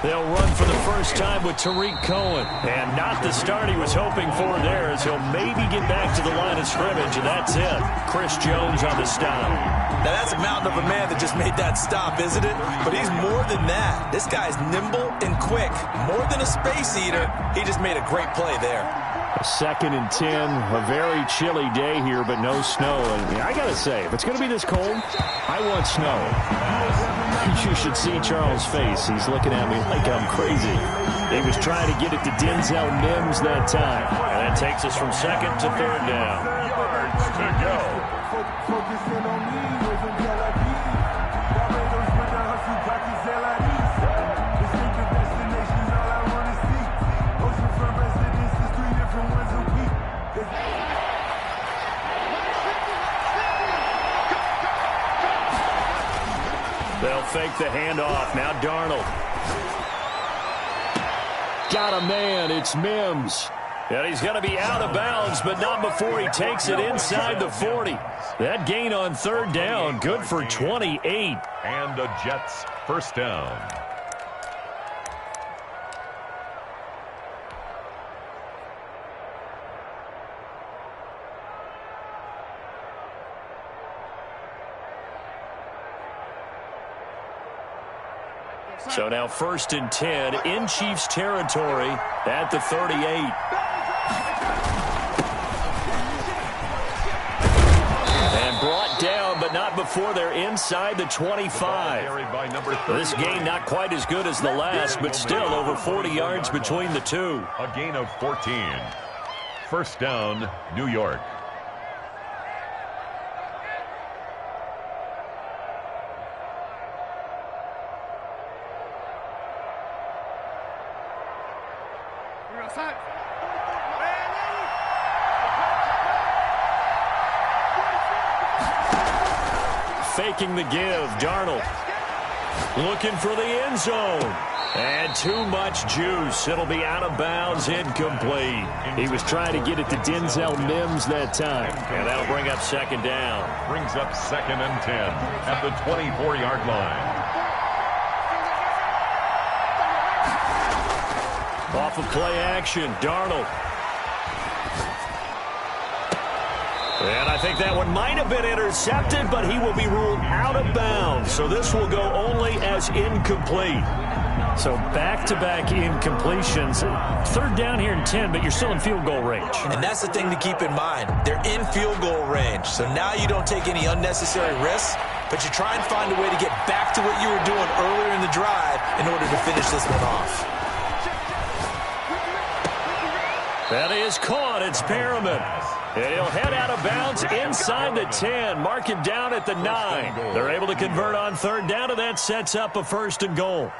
They'll run for the first time with Tariq Cohen. And not the start he was hoping for there, as he'll maybe get back to the line of scrimmage, and that's it. Chris Jones on the stop. Now, that's a mountain of a man that just made that stop, isn't it? But he's more than that. This guy's nimble and quick. More than a space eater, he just made a great play there. A 2nd and 10, a very chilly day here, but no snow. And I got to say, if it's going to be this cold, I want snow. You should see Charles' face. He's looking at me like I'm crazy. He was trying to get it to Denzel Mims that time. And that takes us from 2nd to 3rd down. Yards to go. They'll fake the handoff. Now Darnold. Got a man. It's Mims. And he's going to be out of bounds, but not before he takes it inside the 40. That gain on 3rd down, good for 28. And the Jets first down. So now 1st and 10 in Chiefs territory at the 38. And brought down, but not before they're inside the 25. This gain not quite as good as the last, but still over 40 yards between the two. A gain of 14. First down, New York. Faking the give, Darnold. Looking for the end zone. And too much juice. It'll be out of bounds, incomplete. He was trying to get it to Denzel Mims that time. And that'll bring up 2nd down. Brings up 2nd and 10 at the 24-yard line. Off of play action, Darnold. And I think that one might have been intercepted, but he will be ruled out of bounds. So this will go only as incomplete. So back-to-back incompletions. 3rd down here and 10, but you're still in field goal range. And that's the thing to keep in mind. They're in field goal range. So now you don't take any unnecessary risks, but you try and find a way to get back to what you were doing earlier in the drive in order to finish this one off. That is caught. It's Perriman. And he'll head out of bounds inside the 10. Mark him down at the 9. They're able to convert on 3rd down, and that sets up a 1st and goal.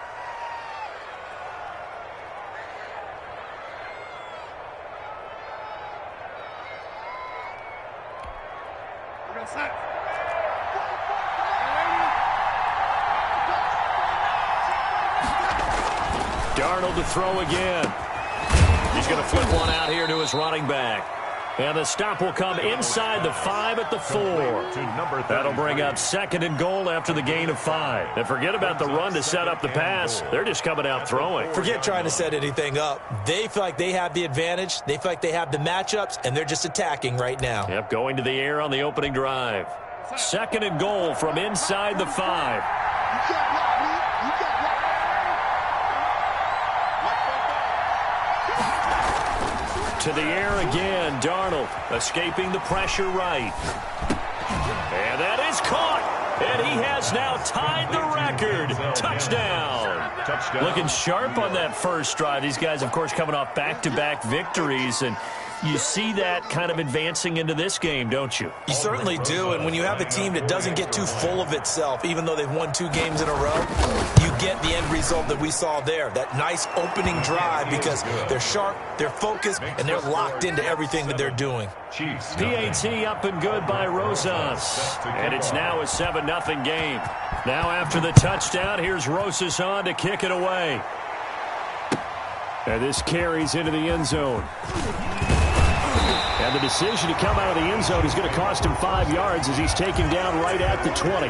Darnold to throw again. He's going to flip one out here to his running back. And the stop will come inside the 5 at the 4. That'll bring up 2nd and goal after the gain of 5. And forget about the run to set up the pass. They're just coming out throwing. Forget trying to set anything up. They feel like they have the advantage. They feel like they have the matchups, and they're just attacking right now. Yep, going to the air on the opening drive. 2nd and goal from inside the 5. To the air again, Darnold escaping the pressure right. And that is caught. And he has now tied the record. Touchdown. Looking sharp on that first drive. These guys, of course, coming off back-to-back victories. And you see that kind of advancing into this game, don't you? You certainly do, and when you have a team that doesn't get too full of itself, even though they've won 2 games in a row, you get the end result that we saw there, that nice opening drive, because they're sharp, they're focused, and they're locked into everything that they're doing. PAT up and good by Rosas, and it's now a 7-0 game. Now after the touchdown, here's Rosas on to kick it away. And this carries into the end zone. And the decision to come out of the end zone is going to cost him 5 yards as he's taken down right at the 20.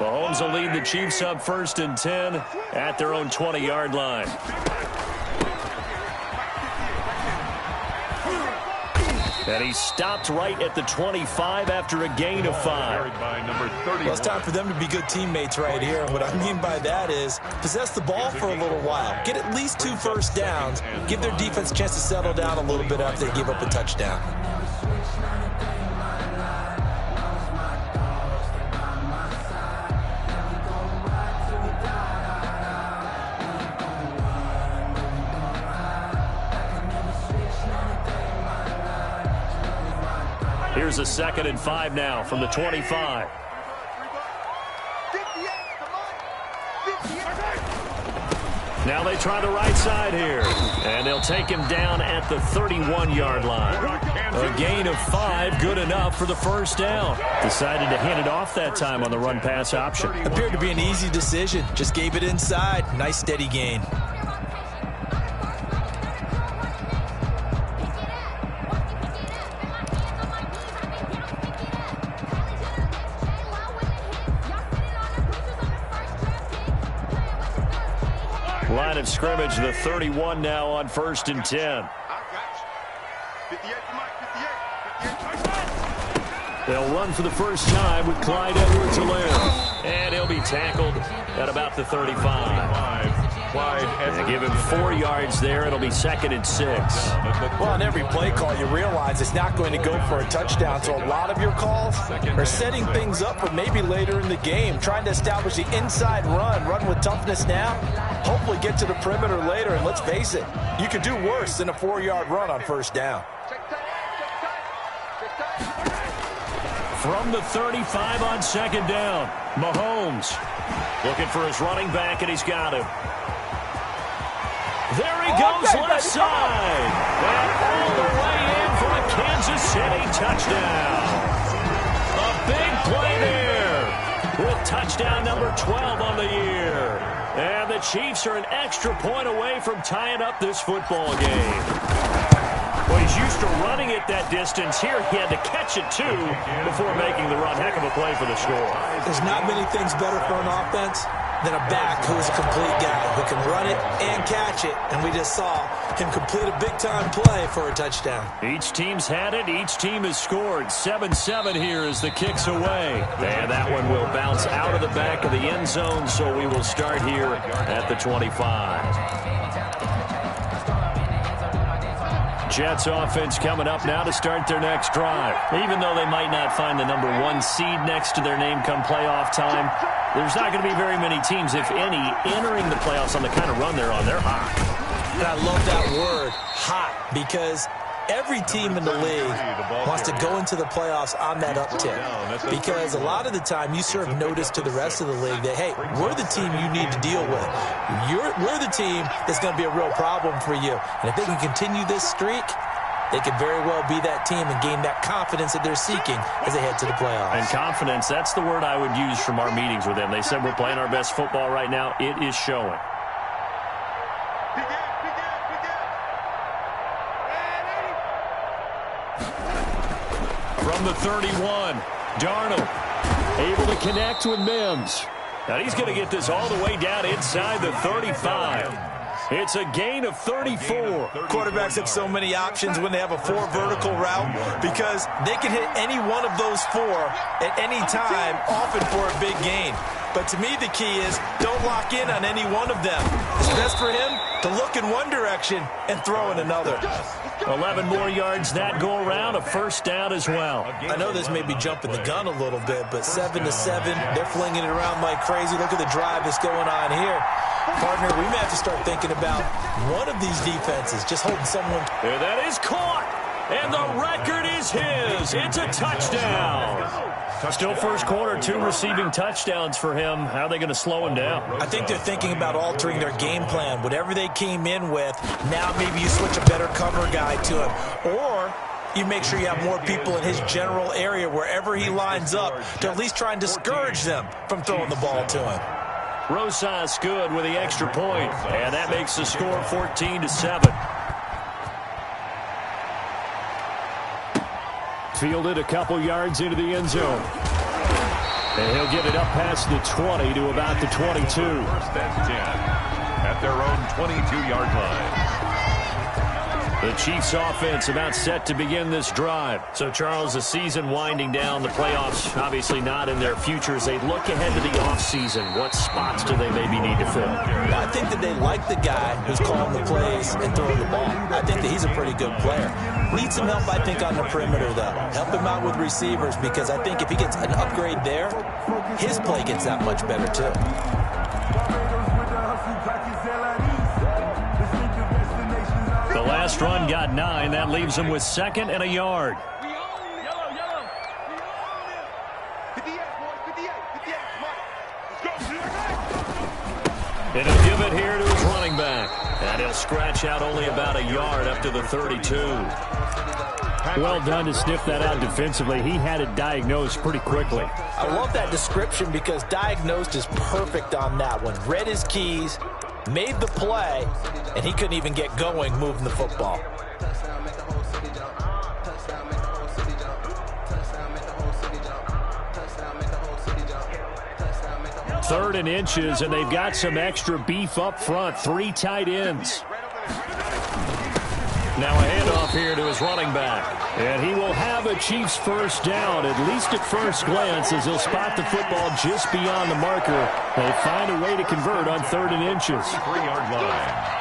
Mahomes will lead the Chiefs up 1st and 10 at their own 20-yard line. And he stopped right at the 25 after a gain of 5. Well, it's time for them to be good teammates right here. What I mean by that is possess the ball for a little while. Get at least 2 first downs. Give their defense a chance to settle down a little bit after they give up a touchdown. Here's a 2nd and 5 now from the 25. Now they try the right side here. And they'll take him down at the 31-yard line. A gain of 5, good enough for the 1st down. Decided to hand it off that time on the run-pass option. Appeared to be an easy decision. Just gave it inside. Nice steady gain. Line of scrimmage, the 31 now on 1st and 10. They'll run for the first time with Clyde Edwards-Helaire. And he'll be tackled at about the 35. They give him 4 yards there. It'll be 2nd and 6. Well, on every play call, you realize it's not going to go for a touchdown. So a lot of your calls are setting things up for maybe later in the game, trying to establish the inside run with toughness now, hopefully get to the perimeter later. And let's face it, you could do worse than a 4-yard run on 1st down. From the 35 on 2nd down, Mahomes looking for his running back, and he's got him. There he goes, left side. And all the way in for a Kansas City touchdown. A big play there with touchdown number 12 on the year. And the Chiefs are an extra point away from tying up this football game. Well, he's used to running it that distance. Here he had to catch it, too, before making the run. Heck of a play for the score. There's not many things better for an offense than a back who is a complete guy who can run it and catch it. And we just saw him complete a big-time play for a touchdown. Each team's had it. Each team has scored. 7-7 here as the kick's away. And that one will bounce out of the back of the end zone, so we will start here at the 25. Jets offense coming up now to start their next drive. Even though they might not find the number 1 seed next to their name come playoff time, there's not going to be very many teams, if any, entering the playoffs on the kind of run they're on. They're hot. And I love that word, hot, because every team in the league wants to go into the playoffs on that uptick. Because a lot of the time you serve notice to the rest of the league that, hey, we're the team you need to deal with. We're the team that's going to be a real problem for you. And if they can continue this streak, they could very well be that team and gain that confidence that they're seeking as they head to the playoffs. And confidence, that's the word I would use from our meetings with them. They said we're playing our best football right now. It is showing. From the 31, Darnold able to connect with Mims. Now he's going to get this all the way down inside the 35. It's a gain of 34. Quarterbacks have so many options when they have a 4 vertical route because they can hit any one of those 4 at any time, often for a big gain. But to me, the key is don't lock in on any one of them. It's best for him to look in one direction and throw in another. 11 more yards that go around, a first down as well. I know this may be jumping the gun a little bit, but 7-7, they're flinging it around like crazy. Look at the drive that's going on here. Partner, we may have to start thinking about one of these defenses just holding someone. And that is caught, and the record is his. It's a touchdown. Still first quarter, 2 receiving touchdowns for him. How are they going to slow him down? I think they're thinking about altering their game plan. Whatever they came in with, now maybe you switch a better cover guy to him. Or you make sure you have more people in his general area wherever he lines up to at least try and discourage them from throwing the ball to him. Rosas good with the extra point, and that makes the score 14-7. Fielded a couple yards into the end zone. And he'll get it up past the 20 to about the 22. First and 10 at their own 22-yard line. The Chiefs offense about set to begin this drive. So, Charles, the season winding down, the playoffs obviously not in their future. As they look ahead to the offseason, what spots do they maybe need to fill? Well, I think that they like the guy who's calling the plays and throwing the ball. I think that he's a pretty good player. Needs some help, I think, on the perimeter, though. Help him out with receivers, because I think if he gets an upgrade there, his play gets that much better, too. The last run got 9. That leaves him with 2nd and a yard. And he'll give it here to his running back. And he'll scratch out only about a yard up to the 32. Well done to sniff that out defensively. He had it diagnosed pretty quickly. I love that description because diagnosed is perfect on that one. Read his keys, made the play, and he couldn't even get going moving the football. Third and inches, and they've got some extra beef up front. 3 tight ends. Now a handoff here to his running back. And he will have a Chiefs first down, at least at first glance, as he'll spot the football just beyond the marker. They find a way to convert on 3rd and inches. 3-yard line.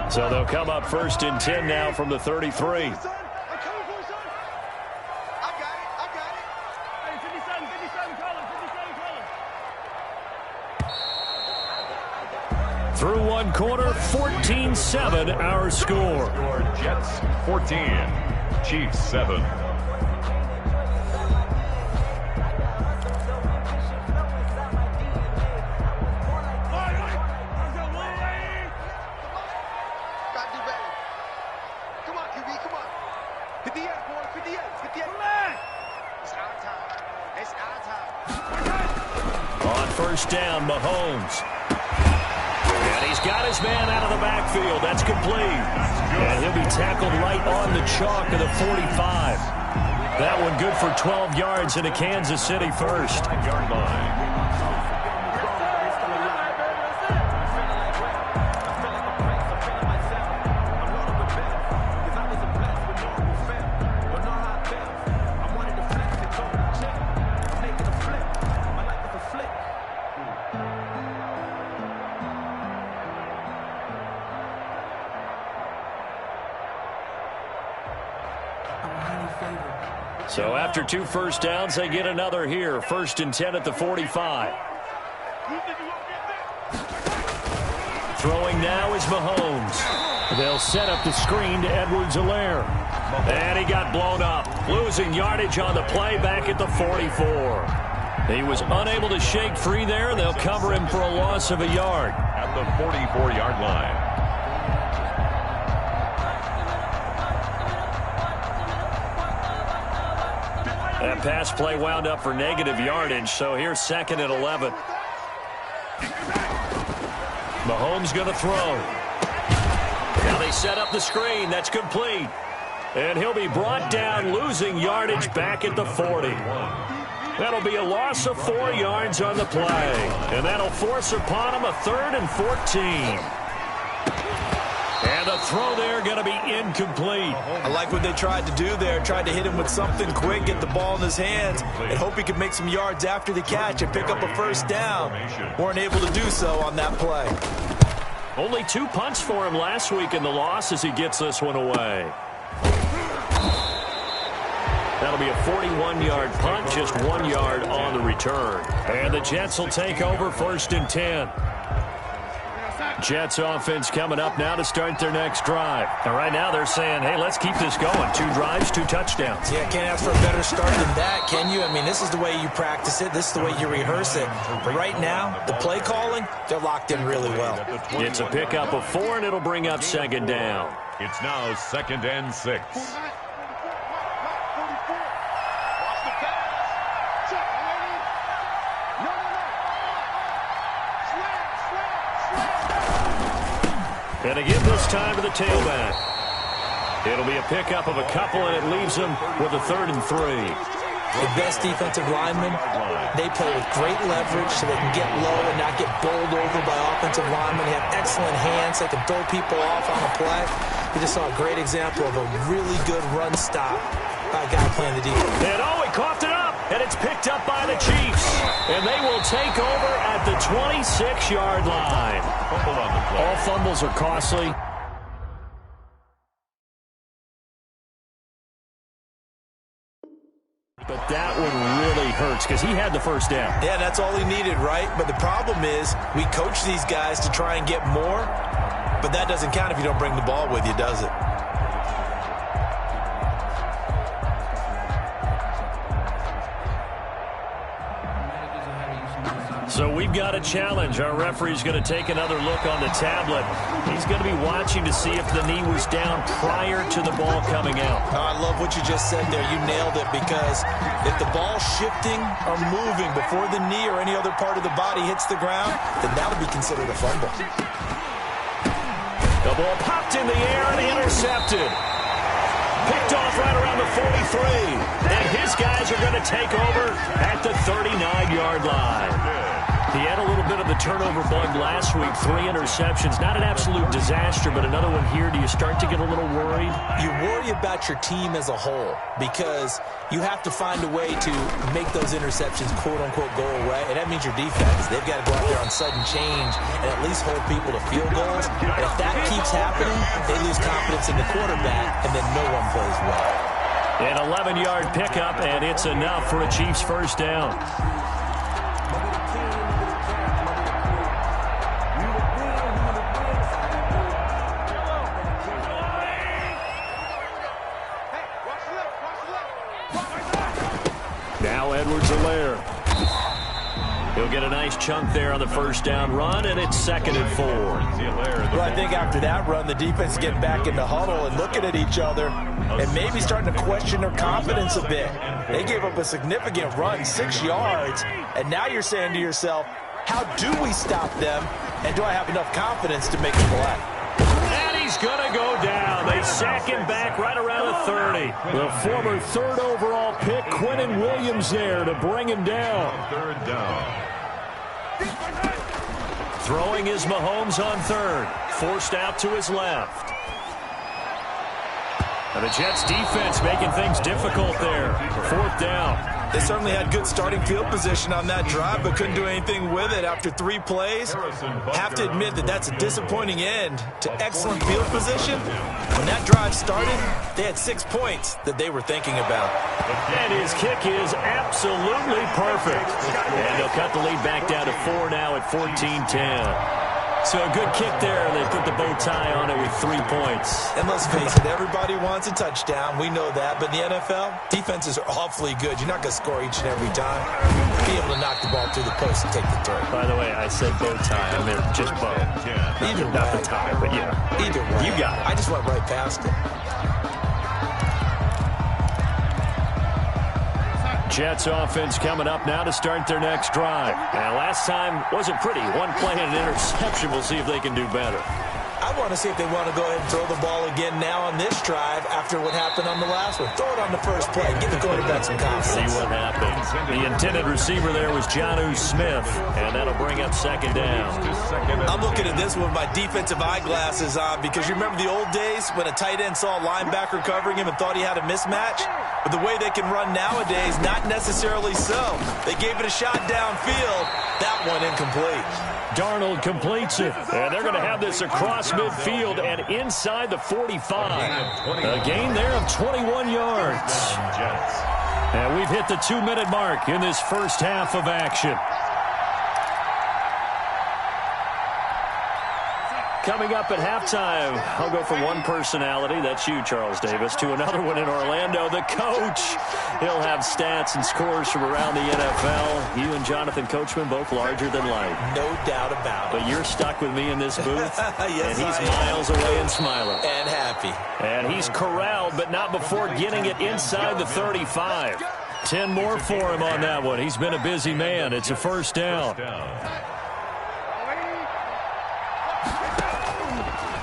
So they'll come up 1st and 10 now from the 33. Through one quarter, 14-7 our score. Jets 14, Chiefs 7. On first down, Mahomes. And he's got his man out of the backfield. That's complete. And he'll be tackled right on the chalk of the 45. That one good for 12 yards into Kansas City first. 9-yard line. So after 2 first downs, they get another here. 1st and 10 at the 45. Throwing now is Mahomes. They'll set up the screen to Edwards-Helaire. And he got blown up. Losing yardage on the play back at the 44. He was unable to shake free there. They'll cover him for a loss of a yard. At the 44-yard line. That pass play wound up for negative yardage, so here's 2nd and 11. Mahomes going to throw. Now they set up the screen. That's complete. And he'll be brought down, losing yardage back at the 40. That'll be a loss of 4 yards on the play. And that'll force upon him a 3rd and 14. And the throw there going to be incomplete. I like what they tried to do there. Tried to hit him with something quick, get the ball in his hands, and hope he could make some yards after the catch and pick up a first down. Weren't able to do so on that play. Only 2 punts for him last week in the loss as he gets this one away. That'll be a 41-yard punt, just 1 yard on the return. And the Jets will take over 1st and 10. Jets offense coming up now to start their next drive. And right now they're saying, hey, let's keep this going. 2 drives, 2 touchdowns. Yeah, can't ask for a better start than that, can you? I mean, this is the way you practice it. This is the way you rehearse it. But right now, the play calling, they're locked in really well. It's a pickup of 4, and it'll bring up 2nd down. It's now 2nd and 6. And to give this time to the tailback. It'll be a pickup of a couple, and it leaves them with a 3rd and 3. The best defensive linemen, they play with great leverage so they can get low and not get bowled over by offensive linemen. They have excellent hands. They can throw people off on a play. We just saw a great example of a really good run stop by a guy playing the defense. And he coughed it up, and it's picked up by the Chiefs. And they will take over at the 26-yard line. All fumbles are costly. But that one really hurts because he had the first down. Yeah, that's all he needed, right? But the problem is we coach these guys to try and get more, but that doesn't count if you don't bring the ball with you, does it? So we've got a challenge. Our referee's going to take another look on the tablet. He's going to be watching to see if the knee was down prior to the ball coming out. I love what you just said there. You nailed it, because if the ball's shifting or moving before the knee or any other part of the body hits the ground, then that would be considered a fumble. The ball popped in the air and intercepted. Picked off right around the 43. And his guys are going to take over at the 39-yard line. He had a little bit of the turnover bug last week, 3 interceptions. Not an absolute disaster, but another one here. Do you start to get a little worried? You worry about your team as a whole, because you have to find a way to make those interceptions, quote-unquote, go away. And that means your defense. They've got to go out there on sudden change and at least hold people to field goals. And if that keeps happening, they lose confidence in the quarterback, and then no one plays well. An 11-yard pickup, and it's enough for a Chiefs first down. Now Edwards-Helaire. He'll get a nice chunk there on the first down run, and it's 2nd and 4. Well, I think after that run, the defense is getting back in the huddle and looking at each other and maybe starting to question their confidence a bit. They gave up a significant run, 6 yards, and now you're saying to yourself, how do we stop them, and do I have enough confidence to make a play? And he's going to go down. They sack him back right around the 30. The former 3rd overall pick, Quinnen Williams, there to bring him down. 3rd down. Throwing is Mahomes on 3rd. Forced out to his left. And the Jets defense making things difficult there. 4th down. They certainly had good starting field position on that drive, but couldn't do anything with it after 3 plays. Have to admit that that's a disappointing end to excellent field position. When that drive started, they had 6 points that they were thinking about. And his kick is absolutely perfect. And they'll cut the lead back down to 4 now at 14-10. So a good kick there, and they put the bow tie on it with 3 points. And let's face it, everybody wants a touchdown. We know that. But in the NFL, defenses are awfully good. You're not going to score each and every time. Be able to knock the ball through the post and take the throw. By the way, I said bow tie. I meant just bow. Either way. Not the tie, but yeah. Either way. You got it. I just went right past it. Jets offense coming up now to start their next drive. And last time wasn't pretty. 1 play and an interception. We'll see if they can do better. I want to see if they want to go ahead and throw the ball again now on this drive after what happened on the last one. Throw it on the first play. Give the quarterback some confidence. See what happens. The intended receiver there was Jonnu Smith, and that'll bring up 2nd down. I'm looking at this with my defensive eyeglasses on, because you remember the old days when a tight end saw a linebacker covering him and thought he had a mismatch? But the way they can run nowadays, not necessarily so. They gave it a shot downfield. That one incomplete. Darnold completes it, and they're going to have this across midfield and inside the 45. A gain there of 21 yards. And we've hit the 2-minute mark in this first half of action. Coming up at halftime, I'll go from one personality, that's you, Charles Davis, to another one in Orlando, the coach. He'll have stats and scores from around the NFL. You and Jonathan Coachman, both larger than life. No doubt about it. But you're stuck with me in this booth, yes, and he's miles away and smiling. And happy. And he's corralled, but not before getting it inside the 35. 10 more for him on that one. He's been a busy man. It's a first down.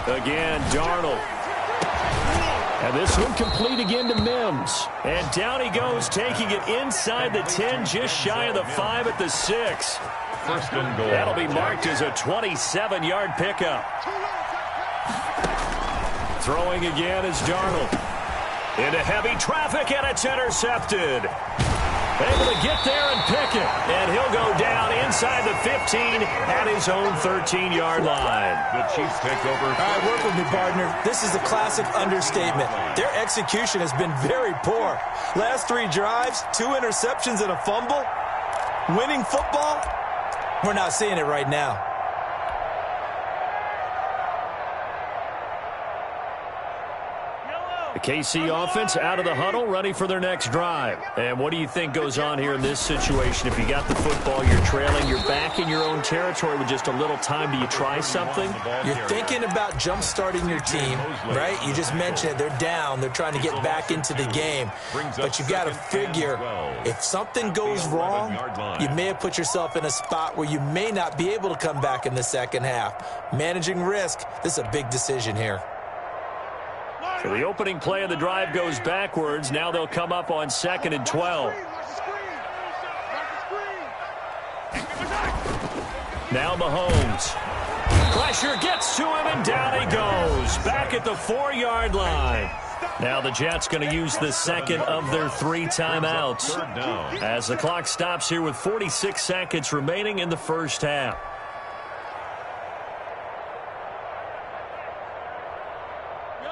Again, Darnold. And this one complete again to Mims. And down he goes, taking it inside the 10, just shy of the 5 at the 6. First and goal. That'll be marked as a 27-yard pickup. Throwing again is Darnold. Into heavy traffic, and it's intercepted. Able to get there and pick it. And he'll go down inside the 15 at his own 13-yard line. The Chiefs take over. All right, work with me, partner. This is a classic understatement. Their execution has been very poor. Last 3 drives, 2 interceptions and a fumble. Winning football? We're not seeing it right now. The KC offense out of the huddle, ready for their next drive. And what do you think goes on here in this situation? If you got the football, you're trailing, you're back in your own territory with just a little time. Do you try something? You're thinking about jump-starting your team, right? You just mentioned it. They're down. They're trying to get back into the game. But you got to figure, if something goes wrong, you may have put yourself in a spot where you may not be able to come back in the second half. Managing risk, this is a big decision here. So the opening play of the drive goes backwards. Now they'll come up on 2nd and 12. Now Mahomes. Pressure gets to him, and down he goes. Back at the 4-yard line. Now the Jets going to use the second of their 3 timeouts as the clock stops here with 46 seconds remaining in the first half.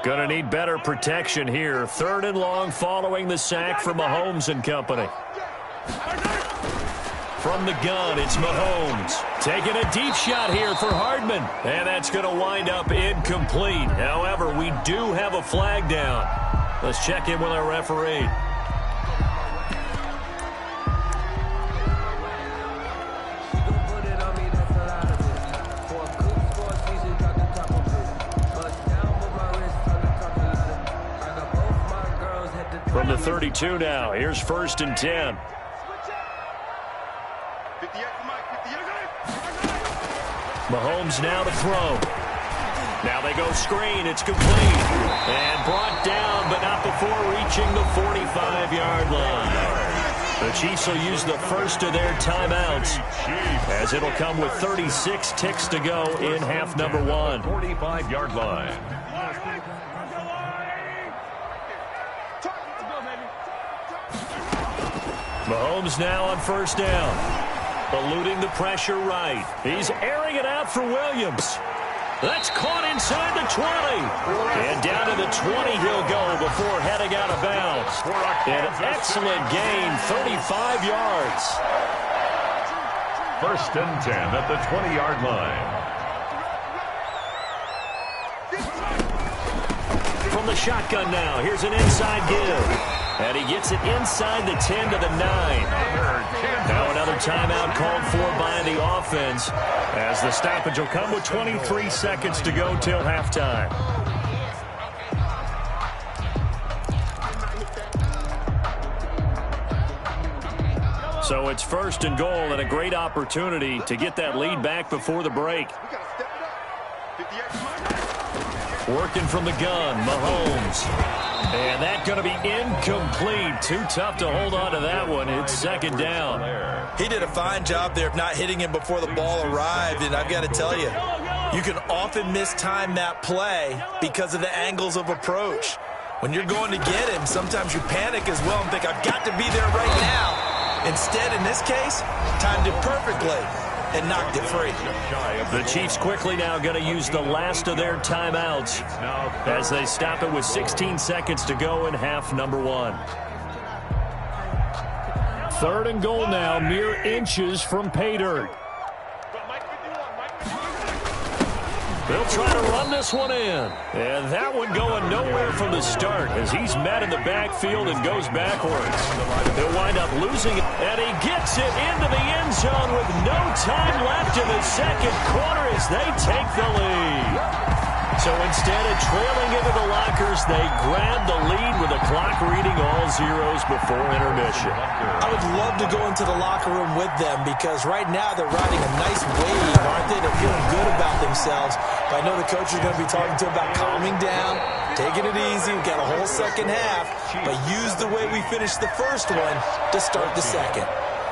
Gonna need better protection here. 3rd and long following the sack from Mahomes and company. From the gun, it's Mahomes. Taking a deep shot here for Hardman. And that's going to wind up incomplete. However, we do have a flag down. Let's check in with our referee. From the 32 now, here's 1st and 10. Mahomes now to throw. Now they go screen. It's complete. And brought down, but not before reaching the 45-yard line. The Chiefs will use the first of their timeouts, as it'll come with 36 ticks to go in half number 1. 45-yard line. Mahomes now on 1st down. Eluding the pressure right. He's airing it out for Williams. That's caught inside the 20. And down to the 20 he'll go before heading out of bounds. An excellent gain, 35 yards. 1st and 10 at the 20-yard line. From the shotgun now, here's an inside give. And he gets it inside the 10 to the 9. Now another timeout called for by the offense, as the stoppage will come with 23 seconds to go till halftime. So it's 1st and goal, and a great opportunity to get that lead back before the break. Working from the gun, Mahomes. And that's going to be incomplete. Too tough to hold on to that one. It's 2nd down. He did a fine job there of not hitting him before the ball arrived. And I've got to tell you, you can often mistime that play because of the angles of approach. When you're going to get him, sometimes you panic as well and think, I've got to be there right now. Instead, in this case, timed it perfectly and knocked it free. The Chiefs quickly now going to use the last of their timeouts as they stop it with 16 seconds to go in half number 1. 3rd and goal now, mere inches from pay dirt. They'll try to run this one in. And that one going nowhere from the start as he's met in the backfield and goes backwards. He'll wind up losing it, and he gets it into the end zone with no time left in the second quarter as they take the lead. So instead of trailing into the lockers, they grab the lead with the clock reading all zeros before intermission. I would love to go into the locker room with them because right now they're riding a nice wave, aren't they? They're feeling good about themselves. But I know the coach is going to be talking to them about calming down, taking it easy. We've got a whole second half, but use the way we finished the first one to start the second.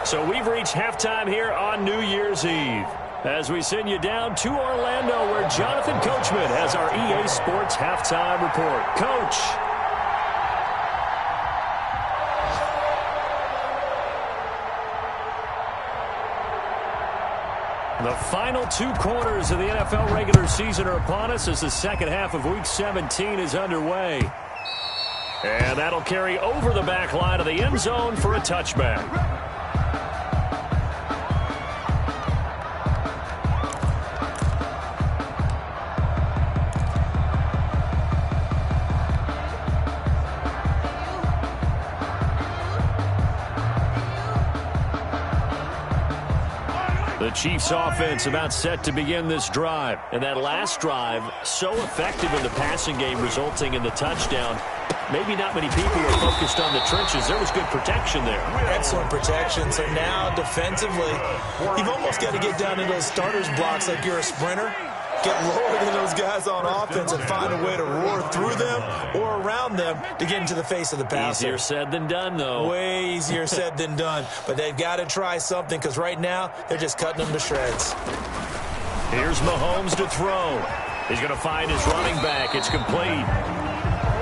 So we've reached halftime here on New Year's Eve, as we send you down to Orlando, where Jonathan Coachman has our EA Sports halftime report. Coach. The final 2 quarters of the NFL regular season are upon us as the second half of Week 17 is underway. And that'll carry over the back line of the end zone for a touchback. The Chiefs offense about set to begin this drive. And that last drive, so effective in the passing game, resulting in the touchdown. Maybe not many people are focused on the trenches. There was good protection there. Excellent protection. So now, defensively, you've almost got to get down into those starters blocks like you're a sprinter. Get lower than those guys on offense and find a way to roar through them or around them to get into the face of the passer. Easier said than done, though. Way easier said than done. But they've got to try something because right now they're just cutting them to shreds. Here's Mahomes to throw. He's going to find his running back. It's complete.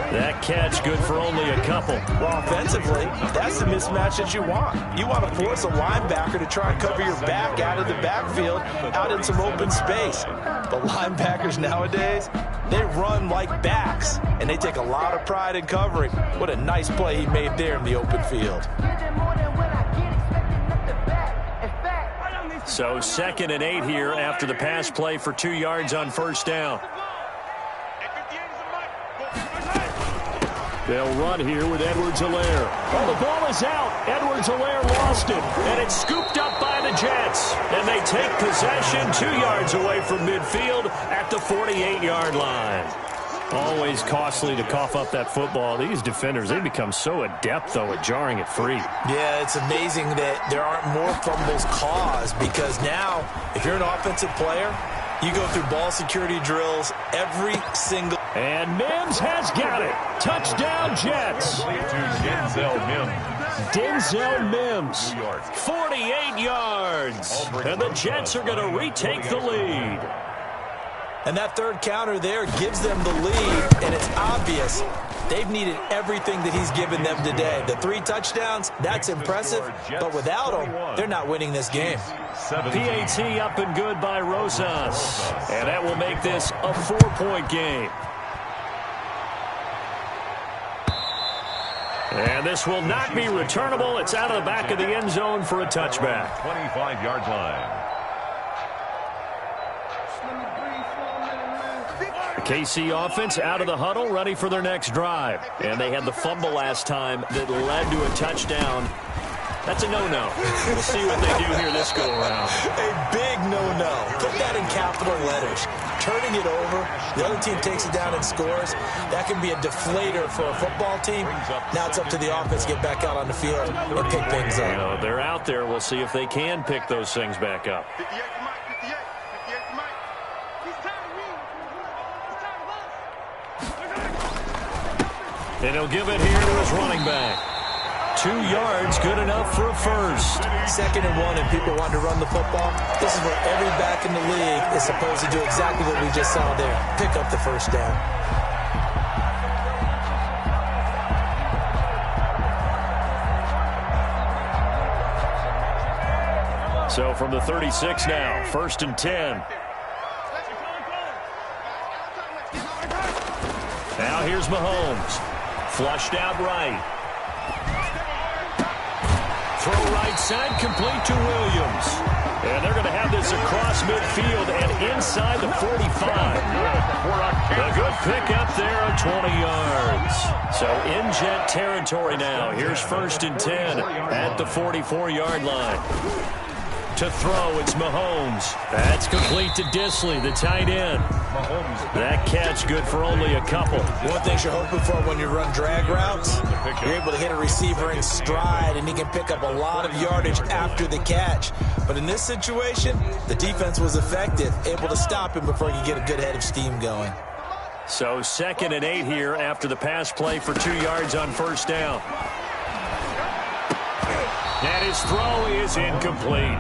That catch good for only a couple. Well, offensively, that's the mismatch that you want. You want to force a linebacker to try and cover your back out of the backfield, out in some open space. But linebackers nowadays, they run like backs, and they take a lot of pride in covering. What a nice play he made there in the open field. So 2nd and 8 here after the pass play for 2 yards on first down. They'll run here with Edwards-Helaire. Oh, the ball is out. Edwards-Helaire lost it, and it's scooped up by the Jets. And they take possession 2 yards away from midfield at the 48-yard line. Always costly to cough up that football. These defenders, they become so adept, though, at jarring it free. Yeah, it's amazing that there aren't more fumbles caused because now, if you're an offensive player, you go through ball security drills every single. And Mims has got it. Touchdown, Jets. Denzel Mims, 48 yards. And the Jets are going to retake the lead. And that third counter there gives them the lead, and it's obvious they've needed everything that he's given them today. The 3 touchdowns, that's impressive, but without them, they're not winning this game. PAT up and good by Rosas, and that will make this a 4-point game. And this will not be returnable. It's out of the back of the end zone for a touchback. 25-yard line. The KC offense out of the huddle, ready for their next drive. And they had the fumble last time that led to a touchdown. That's a no-no. We'll see what they do here this go-around. A big no-no. Put that in capital letters. Turning it over, the other team takes it down and scores. That can be a deflator for a football team. Now it's up to the offense to get back out on the field and pick things up. You know, they're out there. We'll see if they can pick those things back up. And he'll give it here to his running back. 2 yards, good enough for a first. 2nd and 1, and people want to run the football. This is where every back in the league is supposed to do exactly what we just saw there. Pick up the first down. So from the 36 now, 1st and 10. Now here's Mahomes. Flushed out right. Throw right side, complete to Williams. And they're going to have this across midfield and inside the 45. A good pickup there of 20 yards. So in Jet territory now. Here's 1st and 10 at the 44-yard line. To throw, it's Mahomes. That's complete to Disley, the tight end. That catch good for only a couple. One thing you're hoping for when you run drag routes, you're able to hit a receiver in stride, and he can pick up a lot of yardage after the catch. But in this situation, the defense was effective, able to stop him before he could get a good head of steam going. So 2nd and 8 here after the pass play for 2 yards on first down. And his throw is incomplete.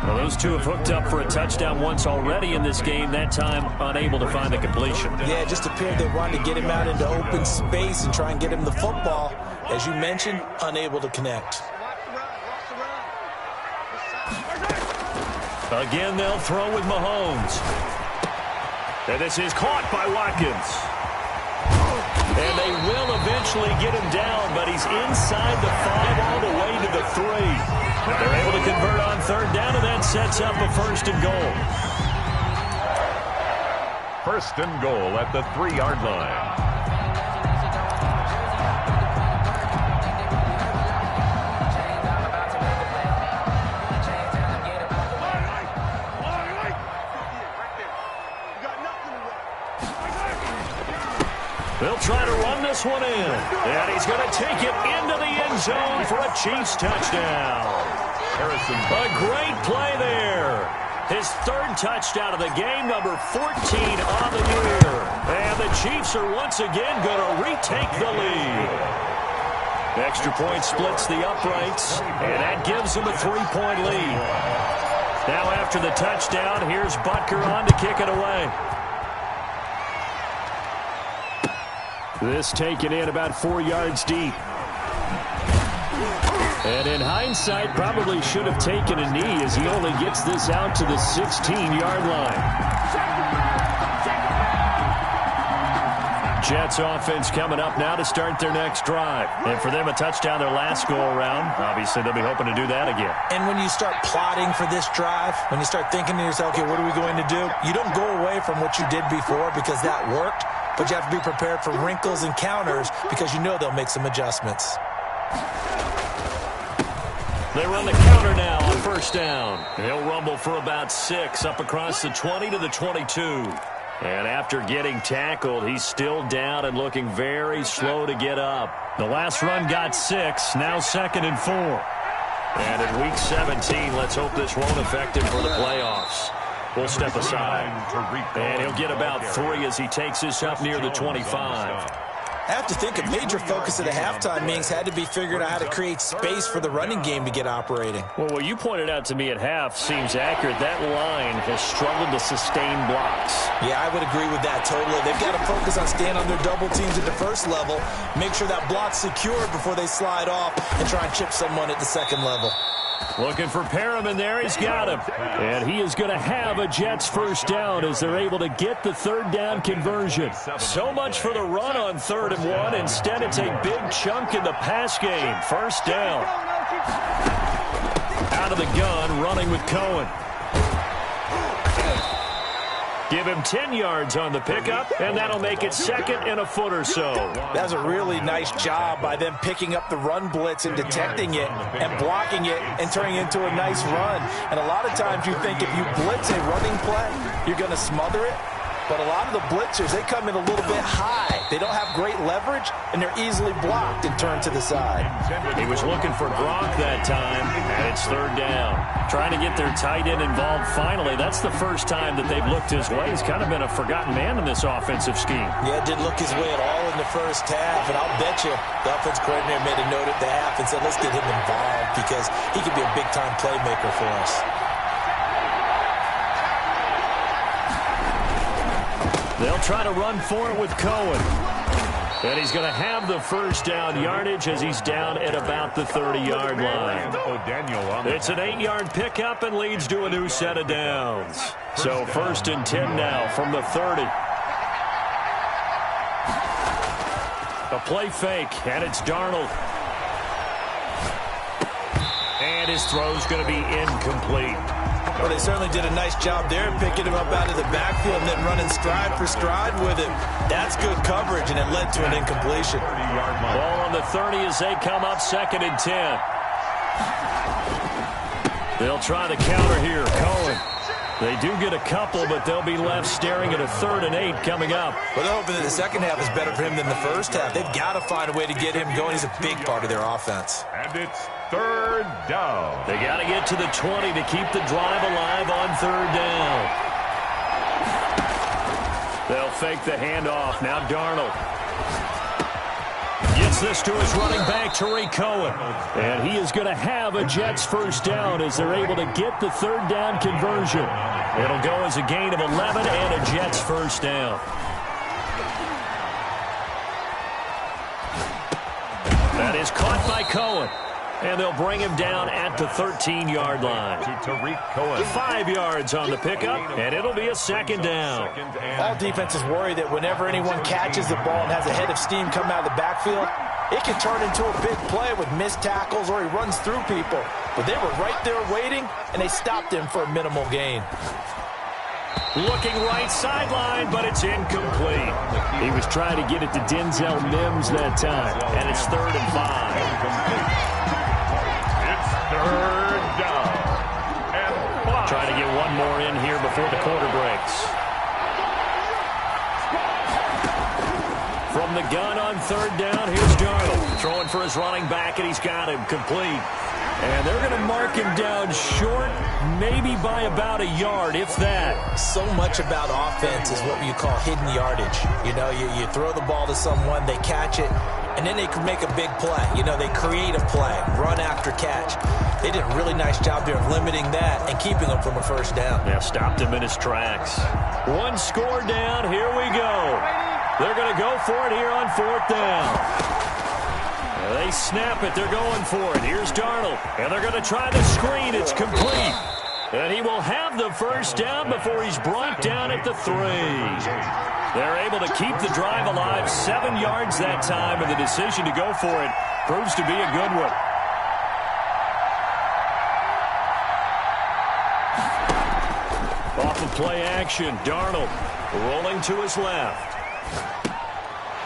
Well, those two have hooked up for a touchdown once already in this game, that time unable to find a completion. Yeah, it just appeared they wanted to get him out into open space and try and get him the football. As you mentioned, unable to connect. Again, they'll throw with Mahomes. And this is caught by Watkins. And they will eventually get him down, but he's inside the 5 all the way to the 3. They're able to convert on 3rd down, and that sets up a 1st and goal. 1st and goal at the 3-yard line. They'll try to run this one in. And he's going to take it into the end zone for a Chiefs touchdown. A great play there. His 3rd touchdown of the game, number 14 on the year. And the Chiefs are once again going to retake the lead. Extra point splits the uprights, and that gives them a 3-point lead. Now after the touchdown, here's Butker on to kick it away. This taken in about 4 yards deep. And in hindsight, probably should have taken a knee as he only gets this out to the 16-yard line. Jets offense coming up now to start their next drive. And for them, a touchdown their last go-around. Obviously, they'll be hoping to do that again. And when you start plotting for this drive, when you start thinking to yourself, okay, what are we going to do? You don't go away from what you did before because that worked. But you have to be prepared for wrinkles and counters because you know they'll make some adjustments. They run the counter now on 1st down. He'll rumble for about 6 up across the 20 to the 22. And after getting tackled, he's still down and looking very slow to get up. The last run got 6, now 2nd and 4. And in Week 17, let's hope this won't affect him for the playoffs. We'll step aside. And he'll get about 3 as he takes this up near the 25. I have to think a major focus of the halftime meetings had to be figuring out how to create space for the running game to get operating. Well, what you pointed out to me at half seems accurate. That line has struggled to sustain blocks. Yeah, I would agree with that totally. They've got to focus on staying on their double teams at the 1st level, make sure that block's secured before they slide off, and try and chip someone at the 2nd level. Looking for Perriman there. He's got him. And he is going to have a Jets 1st down as they're able to get the 3rd down conversion. So much for the run on 3rd and 1. Instead, it's a big chunk in the pass game. 1st down. Out of the gun, running with Cohen. Give him 10 yards on the pickup, and that'll make it 2nd and a foot or so. That's a really nice job by them picking up the run blitz and detecting it and blocking it and turning it into a nice run. And a lot of times you think if you blitz a running play, you're going to smother it. But a lot of the blitzers, they come in a little bit high. They don't have great leverage, and they're easily blocked and turned to the side. He was looking for Gronk that time, and it's 3rd down. Trying to get their tight end involved finally. That's the first time that they've looked his way. He's kind of been a forgotten man in this offensive scheme. Yeah, it didn't look his way at all in the 1st half, and I'll bet you the offense coordinator made a note at the half and said, let's get him involved because he could be a big-time playmaker for us. They'll try to run for it with Cohen. And he's going to have the 1st down yardage as he's down at about the 30-yard line. It's an 8-yard pickup and leads to a new set of downs. So 1st and 10 now from the 30. A play fake, and it's Darnold. And his throw's going to be incomplete. Well, they certainly did a nice job there, picking him up out of the backfield and then running stride for stride with him. That's good coverage, and it led to an incompletion. Ball on the 30 as they come up 2nd and 10. They'll try the counter here. Cohen. They do get a couple, but they'll be left staring at a 3rd and 8 coming up. Well, they're hoping that the second half is better for him than the first half. They've got to find a way to get him going. He's a big part of their offense. And it's 3rd down. They got to get to the 20 to keep the drive alive on 3rd down. They'll fake the handoff. Now Darnold. Gets this to his running back, Tariq Cohen. And he is going to have a Jets first down as they're able to get the 3rd down conversion. It'll go as a gain of 11 and a Jets first down. That is caught by Cohen. And they'll bring him down at the 13-yard line. To Tariq Cohen. 5 yards on the pickup, and it'll be a 2nd down. All defenses worry that whenever anyone catches the ball and has a head of steam come out of the backfield, it can turn into a big play with missed tackles or he runs through people. But they were right there waiting, and they stopped him for a minimal gain. Looking right sideline, but it's incomplete. He was trying to get it to Denzel Mims that time, and it's 3rd and 5. 3rd down. And 5. Trying to get one more in here before the quarter breaks. From the gun on 3rd down, here's Darnold. Throwing for his running back, and he's got him complete. And they're going to mark him down short, maybe by about a yard, if that. So much about offense is what you call hidden yardage. You know, you throw the ball to someone, they catch it, and then they can make a big play. You know, they create a play, run after catch. They did a really nice job there of limiting that and keeping him from a first down. Yeah, stopped him in his tracks. One score down, here we go. They're going to go for it here on 4th down. They snap it. They're going for it. Here's Darnold. And they're going to try the screen. It's complete. And he will have the first down before he's brought down at the 3. They're able to keep the drive alive. 7 yards that time, and the decision to go for it proves to be a good one. Off of play action, Darnold rolling to his left.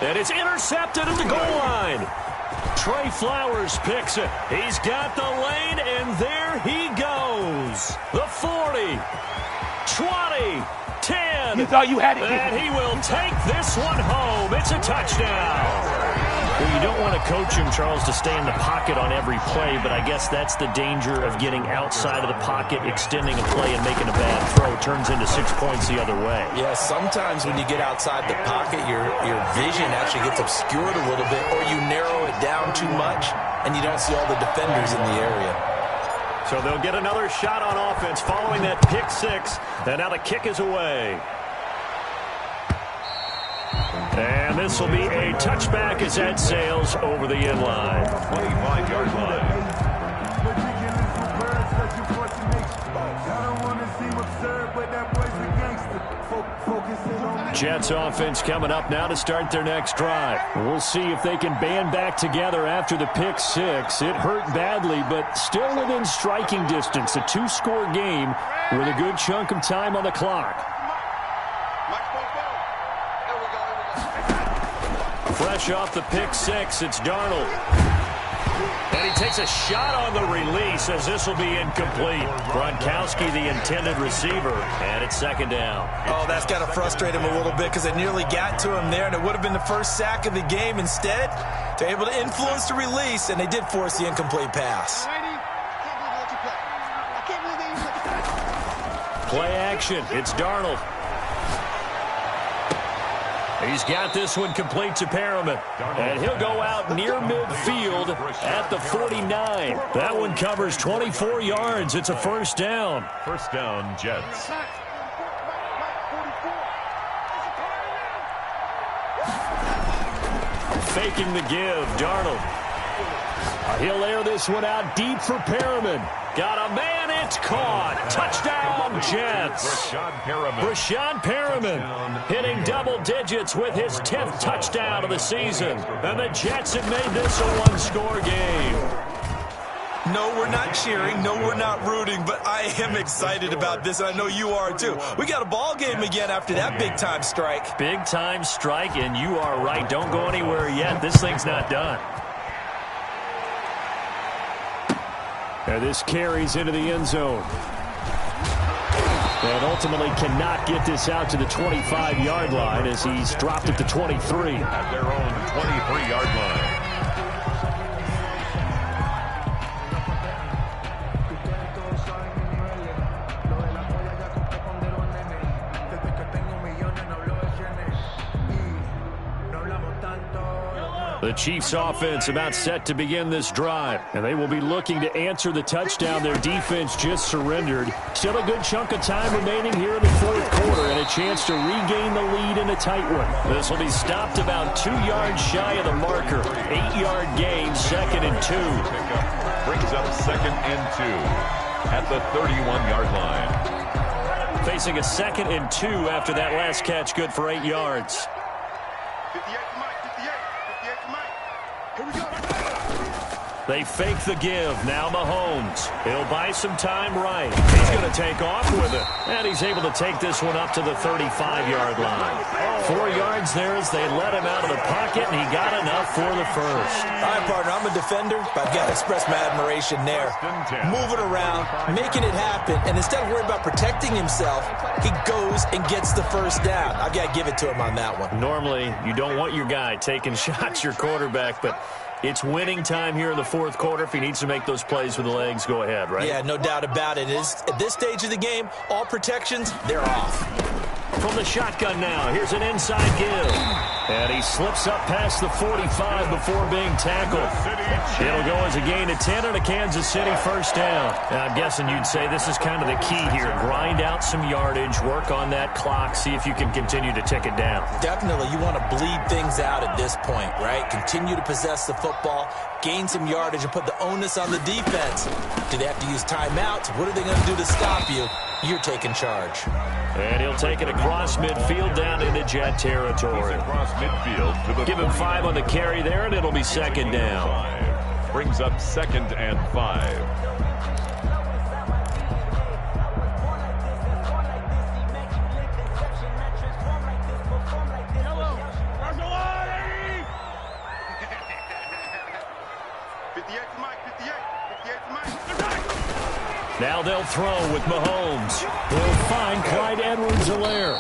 And it's intercepted at the goal line. Trey Flowers picks it. He's got the lane, and there he goes. The 40, 20, 10. You thought you had it. And he will take this one home. It's a touchdown. Well, you don't want to coach him, Charles, to stay in the pocket on every play, but I guess that's the danger of getting outside of the pocket, extending a play, and making a bad throw. Turns into 6 points the other way. Yeah, sometimes when you get outside the pocket, your vision actually gets obscured a little bit, or you narrow it down too much, and you don't see all the defenders in the area. So they'll get another shot on offense following that pick 6, and now the kick is away. And this will be a touchback as that sails over the end line. 25-yard line. Jets offense coming up now to start their next drive. We'll see if they can band back together after the pick 6. It hurt badly, but still within striking distance. A 2-score game with a good chunk of time on the clock. Fresh off the pick 6, it's Darnold. And he takes a shot on the release as this will be incomplete. Gronkowski, the intended receiver, and it's 2nd down. Oh, that's got to frustrate him a little bit because they nearly got to him there, and it would have been the first sack of the game. Instead, they're able to influence the release, and they did force the incomplete pass. Play action, it's Darnold. He's got this one complete to Perriman. And he'll go out near midfield at the 49. That one covers 24 yards. It's a first down. First down, Jets. Faking the give, Darnold. He'll air this one out deep for Perriman. Got a man, it's caught. Touchdown, Jets. Brashad Perriman hitting double digits with his 10th touchdown of the season. And the Jets have made this a 1-score game. No, we're not cheering. No, we're not rooting. But I am excited about this, and I know you are too. We got a ball game again after that big-time strike. Big-time strike, and you are right. Don't go anywhere yet. This thing's not done. And this carries into the end zone. And ultimately cannot get this out to the 25-yard line as he's dropped at the 23. At their own 23-yard line. The Chiefs offense about set to begin this drive, and they will be looking to answer the touchdown their defense just surrendered. Still a good chunk of time remaining here in the fourth quarter and a chance to regain the lead in a tight one. This will be stopped about 2 yards shy of the marker. 8-yard gain, 2nd and 2. Brings up 2nd and 2 at the 31-yard line. Facing a 2nd and 2 after that last catch, good for 8 yards. 58 to Mike, 58 to Mike. Here we go. They fake the give. Now Mahomes. He'll buy some time right. He's going to take off with it. And he's able to take this one up to the 35-yard line. 4 yards there as they let him out of the pocket, and he got enough for the first. All right, partner, I'm a defender, but I've got to express my admiration there. Moving around, making it happen, and instead of worrying about protecting himself, he goes and gets the first down. I've got to give it to him on that one. Normally, you don't want your guy taking shots, your quarterback, but it's winning time here in the fourth quarter. If he needs to make those plays with the legs, go ahead, right? Yeah, no doubt about it. At this stage of the game, all protections, they're off. From the shotgun now, here's an inside give. And he slips up past the 45 before being tackled. It'll go as a gain of 10 and a Kansas City first down. Now, I'm guessing you'd say this is kind of the key here. Grind out some yardage, work on that clock, see if you can continue to tick it down. Definitely, you want to bleed things out at this point, right? Continue to possess the football, gain some yardage, and put the onus on the defense. Do they have to use timeouts? What are they going to do to stop you? You're taking charge. And he'll take it across midfield down into Jet territory. Across midfield to the Give him 5 on the carry there, and it'll be 2nd down. 5. Brings up 2nd and 5. Now they'll throw with Mahomes. They'll find Clyde Edwards-Helaire.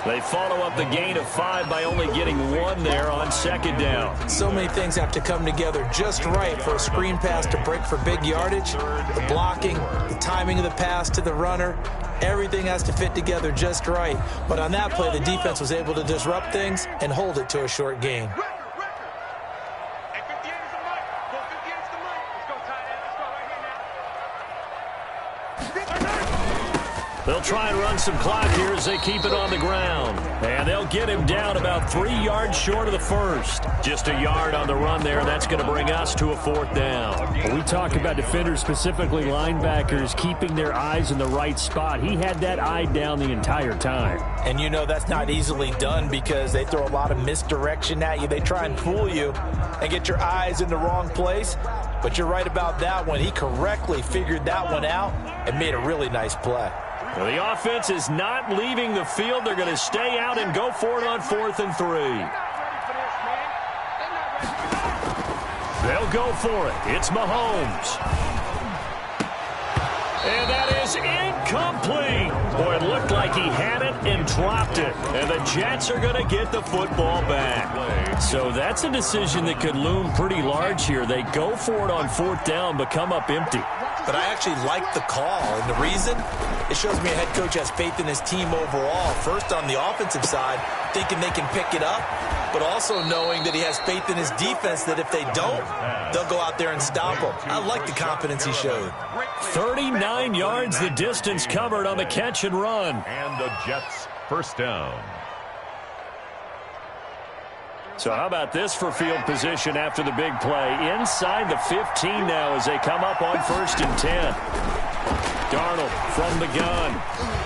They follow up the gain of 5 by only getting 1 there on 2nd down. So many things have to come together just right for a screen pass to break for big yardage. The blocking, the timing of the pass to the runner, everything has to fit together just right. But on that play, the defense was able to disrupt things and hold it to a short gain. They'll try and run some clock here as they keep it on the ground. And they'll get him down about 3 yards short of the first. Just a yard on the run there. That's going to bring us to a 4th down. When we talk about defenders, specifically linebackers, keeping their eyes in the right spot, he had that eye down the entire time. And you know that's not easily done because they throw a lot of misdirection at you. They try and fool you and get your eyes in the wrong place. But you're right about that one. He correctly figured that one out and made a really nice play. Well, the offense is not leaving the field. They're going to stay out and go for it on 4th and 3. They'll go for it. It's Mahomes. And that is incomplete. Boy, it looked like he had it and dropped it. And the Jets are going to get the football back. So that's a decision that could loom pretty large here. They go for it on 4th down, but come up empty. But I actually like the call, and the reason? It shows me a head coach has faith in his team overall. First, on the offensive side, thinking they can pick it up, but also knowing that he has faith in his defense that if they don't, they'll go out there and stop them. I like the confidence he showed. 39 yards the distance covered on the catch and run. And the Jets first down. So how about this for field position after the big play? Inside the 15 now as they come up on 1st and 10. Darnold from the gun.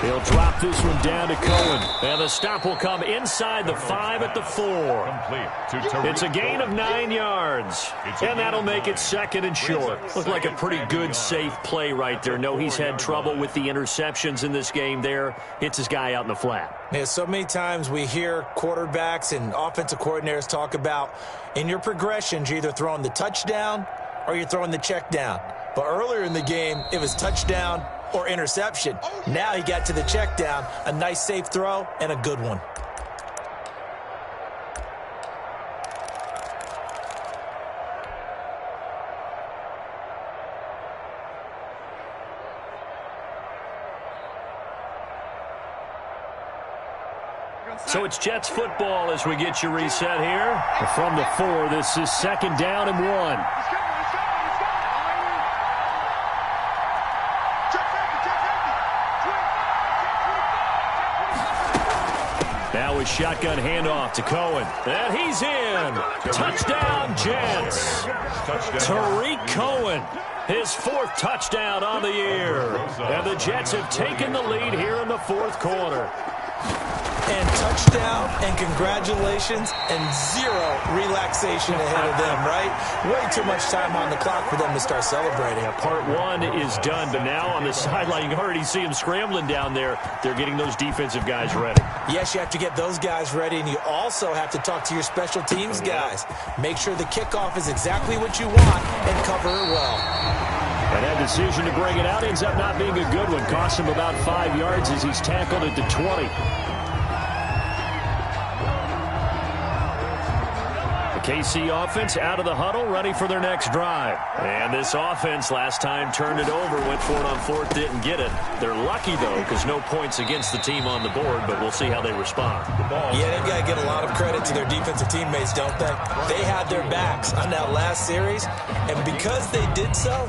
He'll drop this one down to Cohen. And the stop will come inside the 5 at the 4. It's a gain of 9 yards. And that'll make it 2nd and short. Looked like a pretty good, safe play right there. No, he's had trouble with the interceptions in this game there. Hits his guy out in the flat. Yeah, so many times we hear quarterbacks and offensive coordinators talk about in your progressions, you're either throwing the touchdown or you're throwing the check down. But earlier in the game, it was touchdown or interception. Now he got to the check down, a nice safe throw, and a good one. So it's Jets football as we get you reset here. From the 4, this is 2nd down and 1. Now a shotgun handoff to Cohen. And he's in. Touchdown, Jets. Tariq Cohen, his 4th touchdown on the year. And the Jets have taken the lead here in the 4th quarter. And touchdown, and congratulations, and 0 relaxation ahead of them, right? Way too much time on the clock for them to start celebrating. Part 1 is done, but now on the sideline, you can already see them scrambling down there. They're getting those defensive guys ready. Yes, you have to get those guys ready, and you also have to talk to your special teams guys. Make sure the kickoff is exactly what you want and cover it well. And that decision to bring it out ends up not being a good one. Costs him about 5 yards as he's tackled at the 20. KC offense out of the huddle, ready for their next drive. And this offense last time turned it over, went for it on 4th, didn't get it. They're lucky, though, because no points against the team on the board, but we'll see how they respond. Yeah, they've got to get a lot of credit to their defensive teammates, don't they? They had their backs on that last series, and because they did so,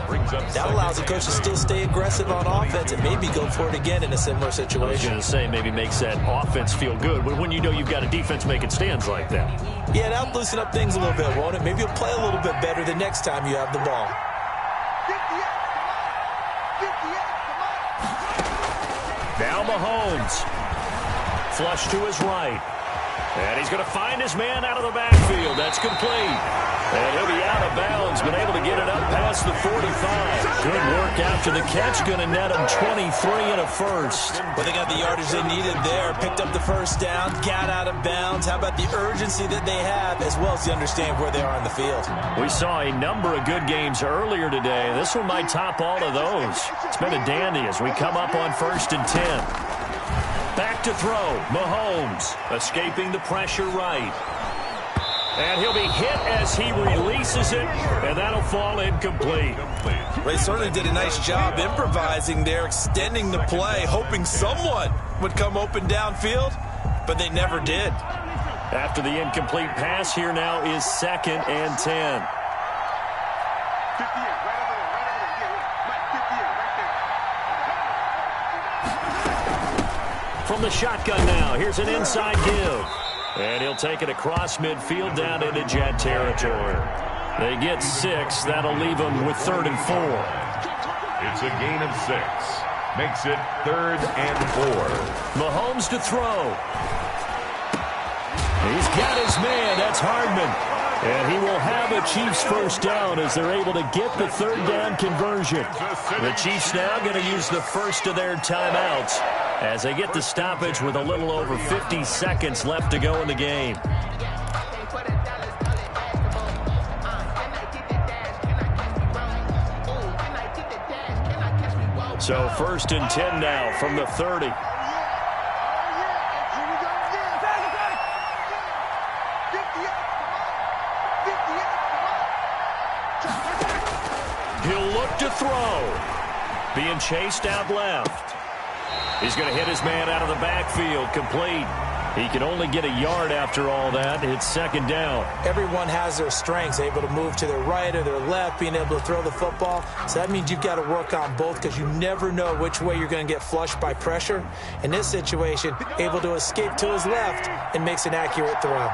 that allows the coach to still stay aggressive on offense and maybe go for it again in a similar situation. I was going to say maybe makes that offense feel good, but when you know you've got a defense making stands like that. Yeah, that'll loosen up things a little bit, won't it? Maybe you'll play a little bit better the next time you have the ball. Now Mahomes. Flush to his right. And he's going to find his man out of the backfield. That's complete. And he'll be out of bounds, been able to get it up past the 45. Good work after the catch, going to net him 23 and a first. Well, they got the yardage they needed there, picked up the first down, got out of bounds. How about the urgency that they have, as well as to understand where they are on the field? We saw a number of good games earlier today. This one might top all of those. It's been a dandy as we come up on 1st and 10. Back to throw, Mahomes, escaping the pressure right. And he'll be hit as he releases it, and that'll fall incomplete. They certainly did a nice job improvising there, extending the play, hoping someone would come open downfield, but they never did. After the incomplete pass, here now is 2nd and 10. From the shotgun now, here's an inside give. And he'll take it across midfield down into Jet territory. They get 6. That'll leave them with 3rd and 4. It's a gain of 6. Makes it 3rd and 4. Mahomes to throw. He's got his man. That's Hardman. And he will have a Chiefs first down as they're able to get the 3rd down conversion. The Chiefs now going to use the first of their timeouts as they get the stoppage with a little over 50 seconds left to go in the game. So 1st and 10 now from the 30. He'll look to throw. Being chased out left. He's going to hit his man out of the backfield, complete. He can only get a yard after all that. It's 2nd down. Everyone has their strengths, able to move to their right or their left, being able to throw the football. So that means you've got to work on both because you never know which way you're going to get flushed by pressure. In this situation, able to escape to his left and makes an accurate throw.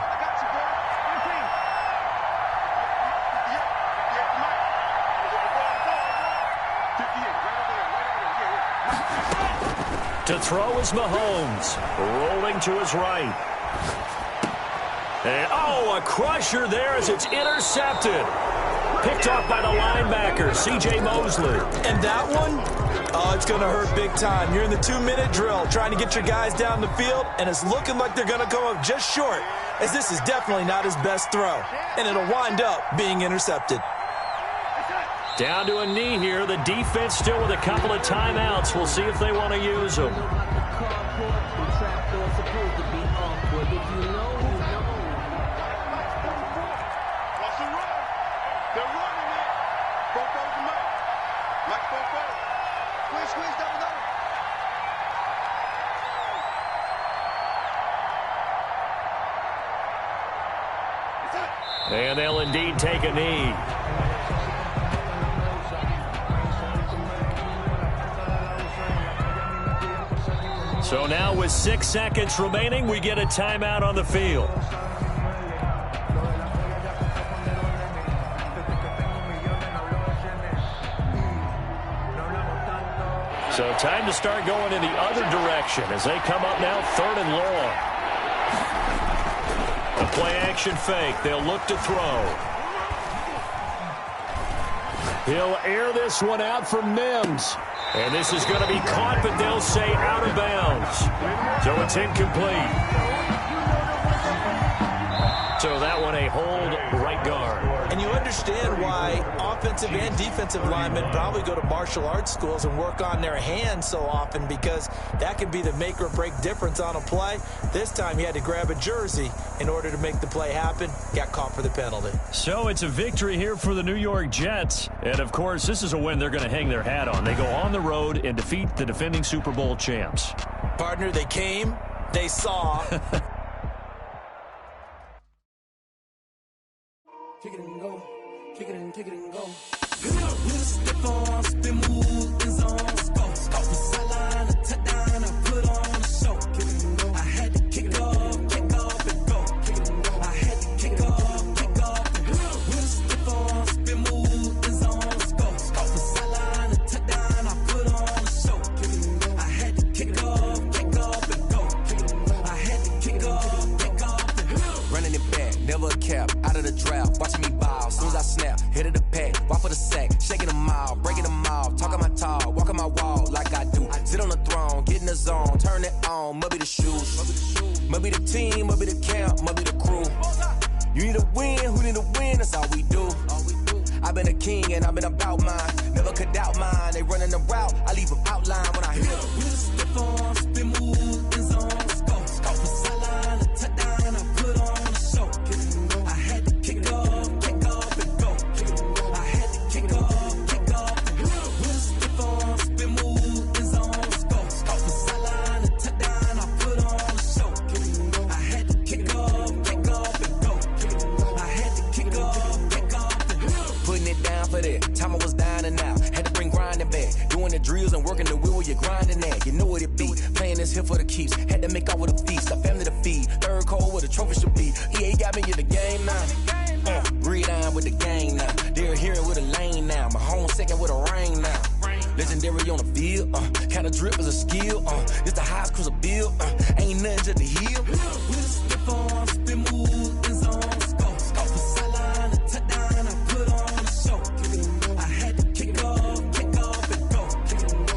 To throw is Mahomes, rolling to his right. And, a crusher there as it's intercepted. Picked off by the linebacker, C.J. Mosley. And that one, it's going to hurt big time. You're in the 2-minute drill trying to get your guys down the field, and it's looking like they're going to come up just short, as this is definitely not his best throw. And it'll wind up being intercepted. Down to a knee here. The defense still with a couple of timeouts. We'll see if they want to use them. And they'll indeed take a knee. So now with 6 seconds remaining, we get a timeout on the field. So time to start going in the other direction as they come up now 3rd and long. A play-action fake. They'll look to throw. He'll air this one out for Mims. And this is going to be caught, but they'll say out of bounds. So it's incomplete. So that one a hold right guard. And you understand why offensive and defensive linemen probably go to martial arts schools and work on their hands so often, because that can be the make or break difference on a play. This time he had to grab a jersey in order to make the play happen. Got caught for the penalty. So it's a victory here for the New York Jets. And, of course, this is a win they're going to hang their hat on. They go on the road and defeat the defending Super Bowl champs. Partner, they came, they saw. Kick it and go. Kick it and go. With a step on, spin move, in zone, scope. Scope the sideline, a touchdown, I put on a show. Kick it and go. I had to kick off and go. Kick it and go. I had to kick off and go. With a step on, spin move, in zone, scope. Scope the sideline, a touchdown, I put on a show. Kick it and go. I had to kick off and go. Kick it and go. I had to kick off and go. Running it back, never a cap, out of the drought, watching me ball, soon as I snap, hit of the pack, walk for the sack, shaking them all, breaking them all, talking my talk, walking my wall like I do, sit on the throne, get in the zone, turn it on, must be the shoes, must be the team, must be the camp, must be the crew, you need a win, who need a win, that's all we do, I've been a king and I've been about mine, never could doubt mine, they running the route, I leave them outline when I hit them. With a step on, spin move, in zone, scope, scope the sideline, a touchdown, I put on a show. I had to kick off and go. I had to kick off and go. With a step on, spin move, in zone, scope, scope the sideline, a touchdown, I put on a show. I had to kick off and go. I had to kick off and go. Putting it down for that, time I was down and out, had to bring grinding back, doing the drills and working the wheel where you're grinding at, you know what it be, playing this here for the keeps, had to make out with a feast, a family to feed, third cold where the trophy should be, EA got me in the game now, read on with the game now, they're hearing with a lane now, my home second with a rain now, legendary on the field, kinda drip is a skill, it's the highest cruiser bill, ain't nothing to the hill. With a step on, spin move, in zone, scope, scope the sideline, a touchdown, I put on a show. I had to kick off and go.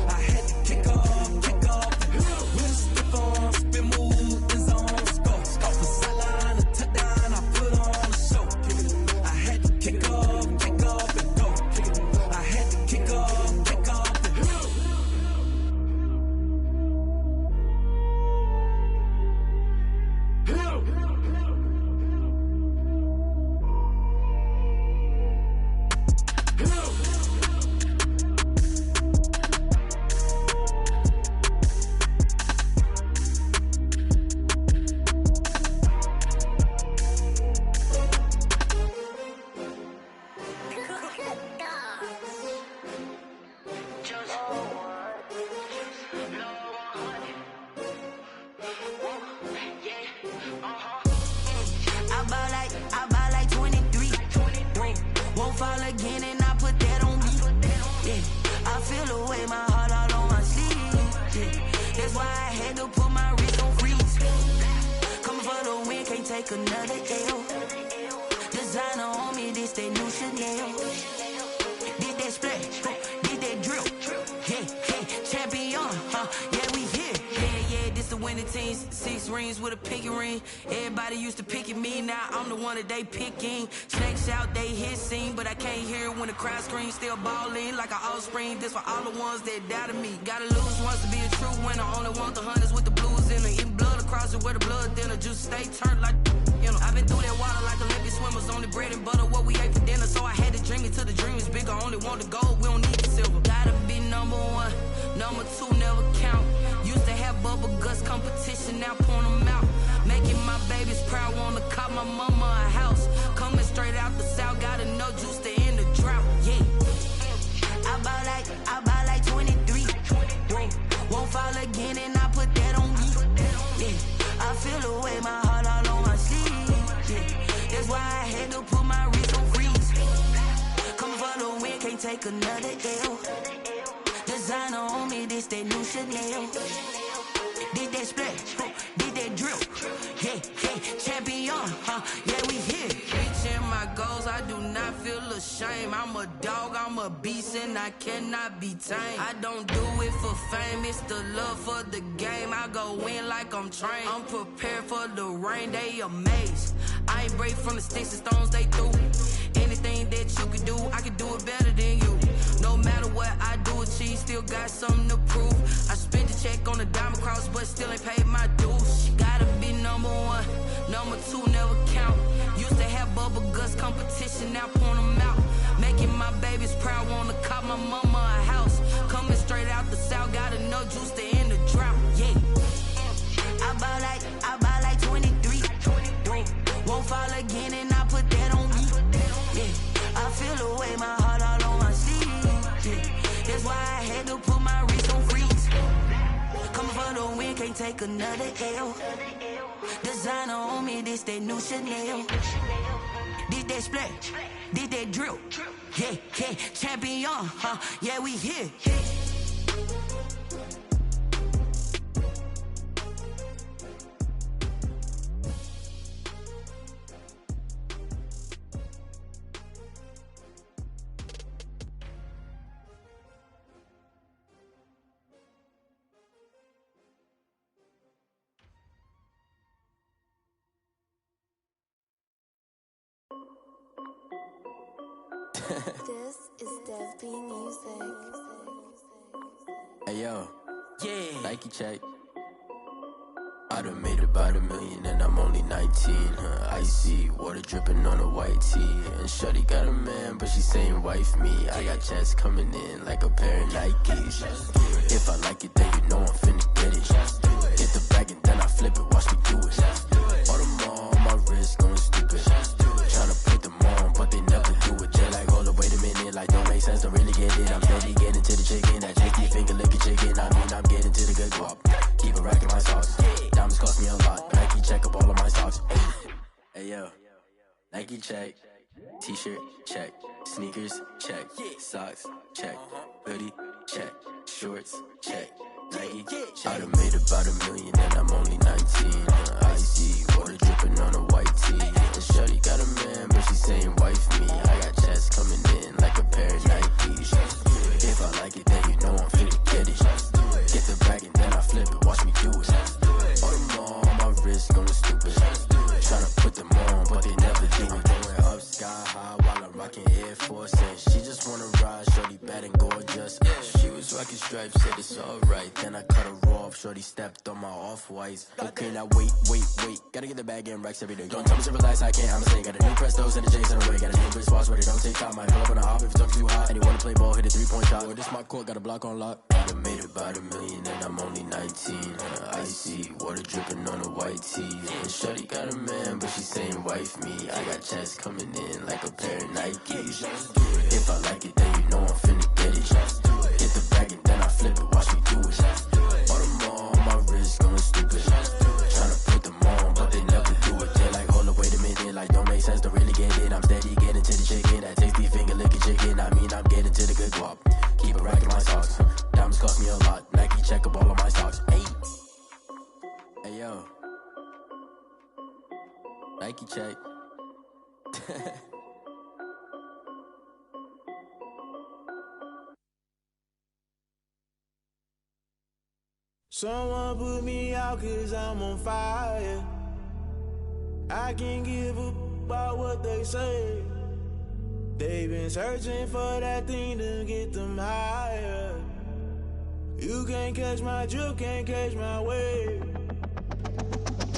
I had to kick off and go. With a step on, spin move, in zone, scope, scope the sideline, a touchdown, I put on a show. I had to kick off and go. I had to kick off and go. I buy like 23. Won't fall again and I put that on me. Yeah, I feel the way, my heart all on my sleeve. Yeah, that's why I had to put my wrist on freeze. Coming for the win, can't take another L. Designer on me, this that new Chanel. Did that splash, did that drill. Yeah, champion, yeah, we here. Yeah, this the winning 15, 6 rings with a pinky ring. Everybody used to pick at me, now I'm the one that they picking. Snakes out, they hit scene, but I can't hear it when the crowd screams. Still ballin' like an offspring. This for all the ones that doubted me. Gotta lose once to be a true winner. Only want the hunters with the blues in it. Eating blood across it where the blood thinner. Juice stay turned like, you know. I've been through that water like Olympic swimmers. Only bread and butter what we ate for dinner. So I had to dream it till the dream is bigger. Only want the gold, we don't need the silver. Gotta be number one, number two never count. Used to have bubble guts competition, now point them out. Making my babies proud, wanna cop my mama a house. Coming straight out the south, gotta know juice to end the drought. Yeah, I buy like 23. Won't fall again, and I put that on me. Yeah, I feel the way, my heart all on my sleeve. Yeah, that's why I had to put my wrist on freeze. Coming for the win, can't take another L. Designer on me, this that new Chanel. Did that splash, did that drill. Yeah, champion, yeah, we here. Reaching my goals, I do not feel ashamed. I'm a dog, I'm a beast, and I cannot be tamed. I don't do it for fame, it's the love for the game. I go in like I'm trained. I'm prepared for the rain, they amazed. I ain't break from the sticks and stones they threw. Anything that you could do, I could do it better than you. No matter what I do, achieve, still got something to prove. I spent the check on the diamond cross, but still ain't paid my dues. Gotta be number one, number two never count. Used to have bubble guts competition, now point them out. Making my babies proud, wanna cop my mama a house. Coming straight out the south, gotta know juice to end the drought. Yeah, I buy like 23. Won't fall again, and I put that on me. Yeah, I feel the way, my heart all on my sleeve. Yeah, that's why I had to put my wrist on freeze. Coming for the win, can't take another L. Designer on me, this that new Chanel. Did that splash, did that drill. Yeah, champion, yeah, we here. This is Dev B Music. Hey yo, Yeah. Nike check. I done made about $1 million and I'm only 19. Icy water dripping on a white tee. And shorty got a man, but she saying wife me. I got checks coming in like a pair of Nikes. If I like it, then you know I'm finna get it. Get the bag and then I flip it, watch me do it. All them on my wrist going stupid. Tryna put them on, but they never do it. They're like, hold up, wait a minute, like don't make sense, don't really get it. I'm steady getting to the chicken, that chicky finger licking chicken. I mean, I'm getting to the good guap. Keep a rack in my socks. Diamonds cost me a lot. Nike check up all of my socks. Hey yo, Nike check. T-shirt check. Sneakers check. Socks check. Hoodie check. Shorts check. Nike. I done made about $1 million and I'm only 19. Icy water dripping on a white tee. And shorty got a man, but she saying wife me. I got checks coming in like a pair of Nikes. If I like it, then you know I'm finna get it. Get the bag and then I flip it, watch me do it. All them on my wrist going stupid. Tryna put them on, but they never do it. Going up sky high while I'm rocking Air Force. And she just wanna ride, shorty bad and gorgeous. She was rocking stripes, said it's alright. Then I cut her off, shorty stepped on my off-whites. Okay, now wait. Gotta get the bag and racks every day. Don't tell me to relax, I can't, I'ma say. Got a new Prestos and a J's in the way. Got a new Chris Boss, but it don't take time. I pull up on a hop if it's up too hot. And you wanna play ball, hit a 3-point shot. Or this my court, got a block on lock. I done made about $1 million and I'm only 19. Icy water dripping on a white tee. And shorty got a man, but she saying wife me. I got checks coming in like a pair of Nikes. If I like it, then you know I'm finna get it. Get the bag and then I flip it, watch me do it. All them on my wrist going stupid. Tryna put them on, but they never do it. They're like, hold up, wait a minute, like don't make sense, don't really get it. I'm steady getting to the chicken, that tasty finger licking chicken. I mean, I'm getting to the good guap. Keep a rack in my socks. Diamonds cost me a lot. Nike check up all of my stocks. Hey yo, Nike check. Someone put me out 'cause I'm on fire. I can't give up about what they say. They've been searching for that thing to get them higher. You can't catch my drift, can't catch my wave.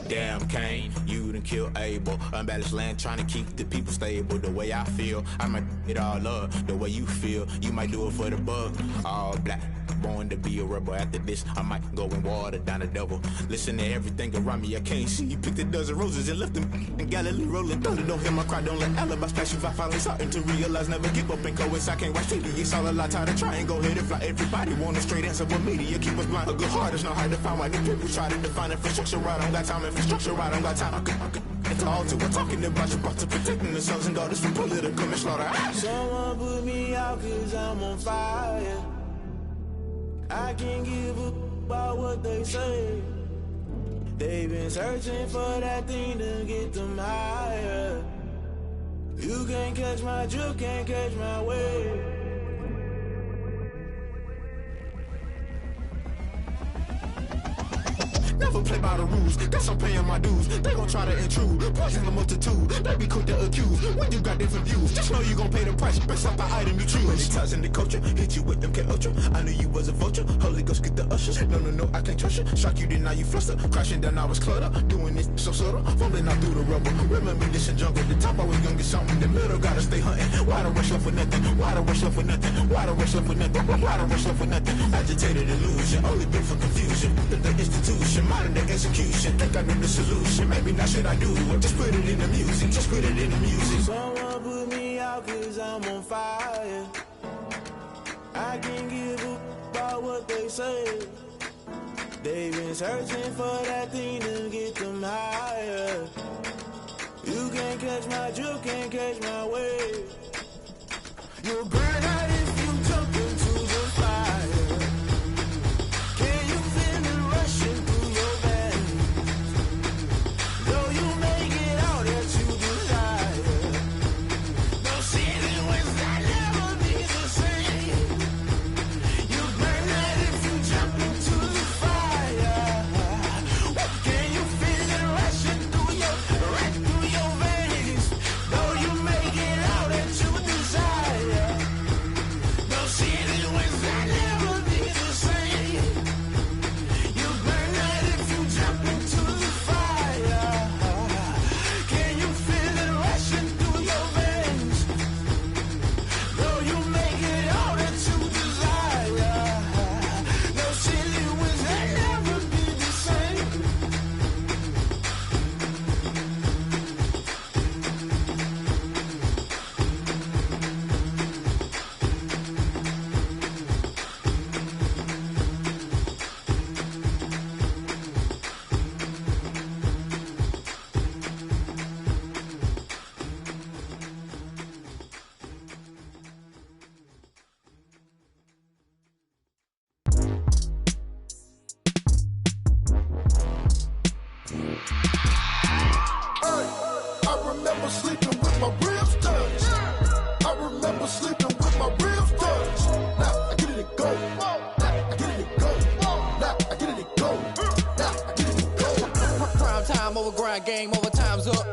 Damn, Kane, you done killed Abel. Unbalanced land, trying to keep the people stable. The way I feel, I might it all up. The way you feel, you might do it for the buck. All black, born to be a rebel. After this, I might go and water down the devil. Listen to everything around me, I can't see. You picked a dozen roses and left them in Galilee rolling thunder. Don't hear my cry, don't let alibis pass you. I finally starting to realize, never give up and coincide. I can't watch TV, it's all a lot. Tired of trying, go ahead and fly. Everybody want a straight answer, but media keep us blind. A good heart is not hard to find. Why the people try to define infrastructure right? I don't got time, infrastructure right, I don't got time. It's all to we're talking about you, brought to protecting the sons and daughters from political manslaughter. Someone put me out 'cause I'm on fire. I can't give up about what they say. They've been searching for that thing to get them higher. You can't catch my drift, can't catch my wave. Never play by the rules, guess I'm paying my dues. They gon' try to intrude, poison the multitude. They be quick to accuse when you got different views. Just know you gon' pay the price based off the item you choose. Many times in the culture, hit you with them K-Ultra. I knew you was a vulture, Holy Ghost get the ushers. No, I can't trust you. Shock you, then now you fluster. Crashing down, I was cluttered. Doing this so subtle, fumbling out through the rubble. Remember this in jungle, the top I was young and something. The middle gotta stay hunting. Why the rush left for nothing? Why the rush left for nothing? Why the rush left for nothing? Why the rush left for nothing? Agitated illusion, only built for confusion. The institution, modern day execution. Think I knew the solution. Maybe now should I do it? Just put it in the music. Just put it in the music. Someone put me out 'cause I'm on fire. I can't give up about what they say. They've been searching for that thing to get them higher. You can't catch my drift, can't catch my wave. You'll burn out if you jump into the fire. Can you feel it rushing through your veins? Though you make it out that you desire. No ceiling was that never be the same. You burn out if you jump into the fire. Can you feel it rushing through your veins? Though you make it out that you desire. No ceiling was that never be the same. You burn out if you jump into the fire. Can you feel it rushing through your veins? Though you make it all that you desire. No ceiling was that never be the same. I remember sleeping with my ribs touched. I remember sleeping with my ribs touched. Now I get it and go. Now I get it and go. Now I get it and go. Now I get it and go. Prime time over grind game, over time's up.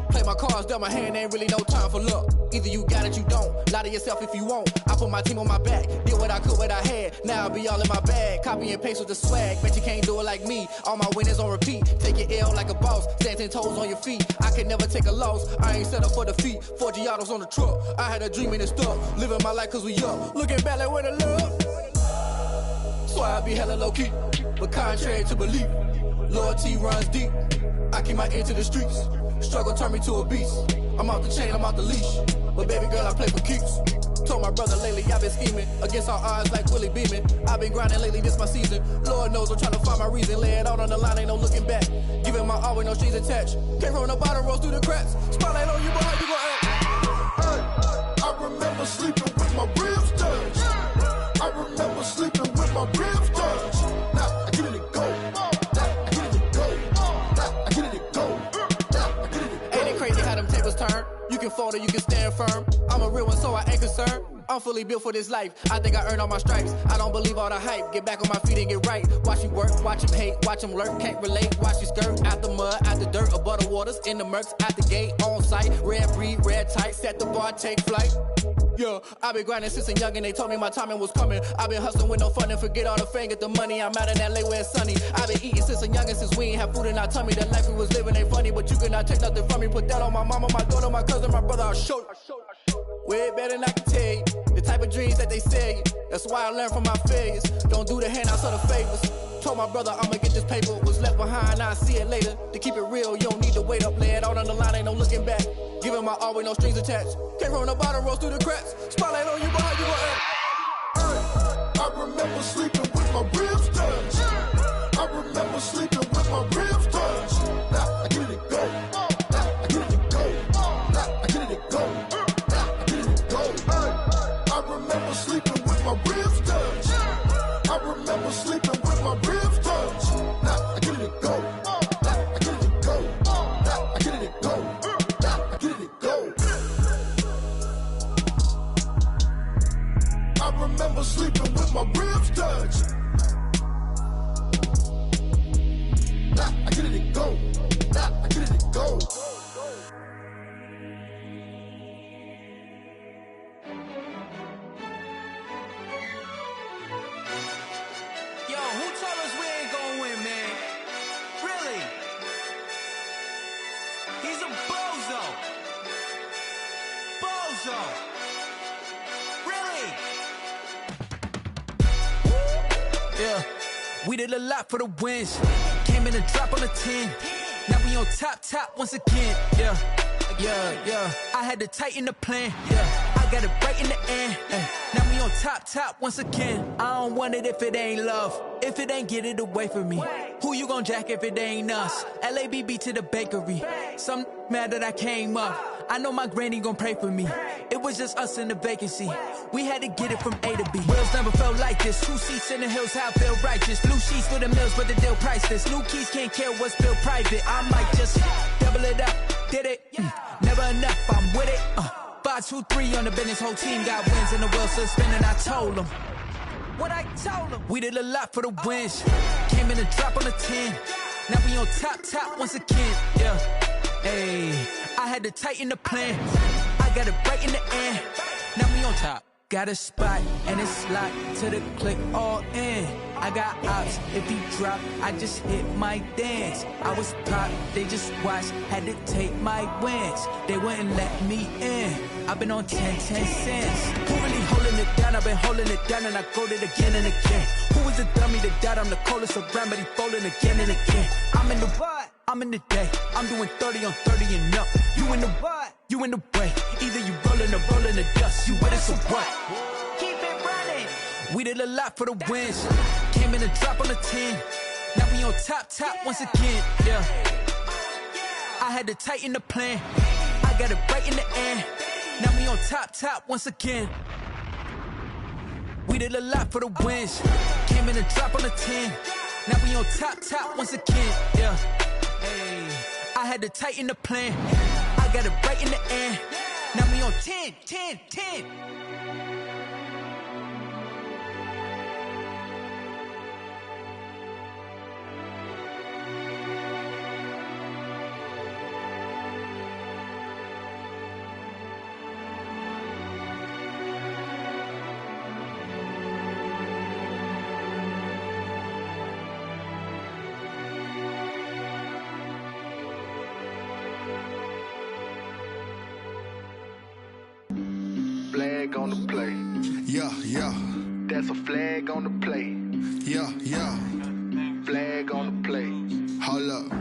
Play my cards, dealt my hand, ain't really no time for luck. Either you got it, you don't. Lie to yourself if you won't. I put my team on my back, did what I could, what I had. Now I'll be all in my bag, copy and paste with the swag. Bet you can't do it like me. All my winners on repeat. Take your L like a boss, stand 10 toes on your feet. I can never take a loss. I ain't set up for defeat. 4 Giottos on the truck. I had a dream and it stuck. Living my life 'cause we up. Looking back like where the love. So I be hella low key, but contrary to belief, loyalty runs deep. I keep my ear to the streets. Struggle turned me to a beast. I'm off the chain, I'm off the leash. But baby girl, I play for keeps. Told my brother lately I've been scheming against all odds like Willie Beeman. I've been grinding lately, this my season. Lord knows I'm trying to find my reason. Lay it out on the line, ain't no looking back. Giving my all with no strings attached. Came from the bottom, rose through the cracks. Spotlight on you, but how you gon' act? Hey, I remember sleeping with my ribs touched. I remember sleeping with my ribs touched. Now I get it and go. Now I get it and go. Now I get it and go. Now I get it and go. Ain't it crazy how them tables turn? You can fold or you can stand firm. I'm a real one, so I ain't concerned. I'm fully built for this life. I think I earned all my stripes. I don't believe all the hype. Get back on my feet and get right. Watch you work, watch him hate, watch him lurk. Can't relate, watch you skirt. Out the mud, out the dirt, above the waters, in the murks, out the gate, on site. Red breed, red tight, set the bar, take flight. Yeah, I been grinding since a youngin', they told me my timing was coming. I been hustling with no fun and forget all the fame, get the money. I'm out in LA where it's sunny. I been eating since a youngin', since we ain't have food in our tummy. The life we was living ain't funny, but you cannot take nothing from me. Put that on my mama, my daughter, my cousin, my brother, I'll show you. Way better than I can tell you. The type of dreams that they sell you. That's why I learned from my failures. Don't do the handouts or the favors. Told my brother I'ma get this paper. Was left behind, I'll see it later. To keep it real, you don't need to wait up. Lay it out on the line, ain't no looking back. Giving my all with no strings attached. Came from the bottom, rose through the cracks. Spotlight on you, but how you gon' act? I remember sleeping with my ribs touched. I remember sleeping with my ribs touched. Now I get it go. Now I get it go. Now I get it go. Now I get it go. I remember sleeping with my ribs touched. I remember sleeping with my ribs touched. Now I get it go. Now I get it go. Now I get it go. Now I get it go. I remember sleeping with my ribs touched. Now I get it go. Now I get it go. Yo, who told us we ain't gonna win, man? Really? He's a bozo. Bozo. Really? Yeah, we did a lot for the wins. Came in a drop on a 10. Now we on top once again. Yeah. I had to tighten the plan. Yeah, I got it right in the end. Now we on top once again. I don't want it if it ain't love. If it ain't, get it away from me. Who you gon' jack if it ain't us? LABB to the bakery. Some mad that I came up. I know my granny gon' pray for me. It was just us in the vacancy. We had to get it from A to B. Wheels never felt like this. 2 seats in the hills, how I feel righteous. Blue sheets for the mills, but the deal priceless. New keys can't care what's built private. I might just double it up. Did it? Never enough, I'm with it. 5, 2, 3 on the business. Whole team got wins and the wheels still spinning. I told them what I told them. We did a lot for the wins. Came in a drop on a 10. Now we on top once again. Yeah. Hey, I had to tighten the plan. I got it right in the end. Now we on top. Got a spot and it's locked to the click all in. I got ops, if he drop, I just hit my dance. I was top, they just watched, had to take my wins. They wouldn't let me in. I've been on 10 cents. Who really holding it down? I've been holding it down and I go it again and again. Who was the dummy that died? I'm the coldest around, but he folding again and again. I'm in the what? I'm in the day. I'm doing 30 on 30 and up. You in the what? You in the way. Either you rolling or rolling the dust. You with us or what? Keep it running. We did a lot for the wins. Came in a drop on a 10. Now we on top once again. Yeah. I had to tighten the plan. I got it right in the end. Now we on top once again. We did a lot for the wins. Came in a drop on a 10. Now we on top once again. Yeah. Hey, I had to tighten the plan. I got it right in the end. Now we on 10. Flag on the play. Yeah. That's a flag on the play. Yeah. Flag on the play. Hold up.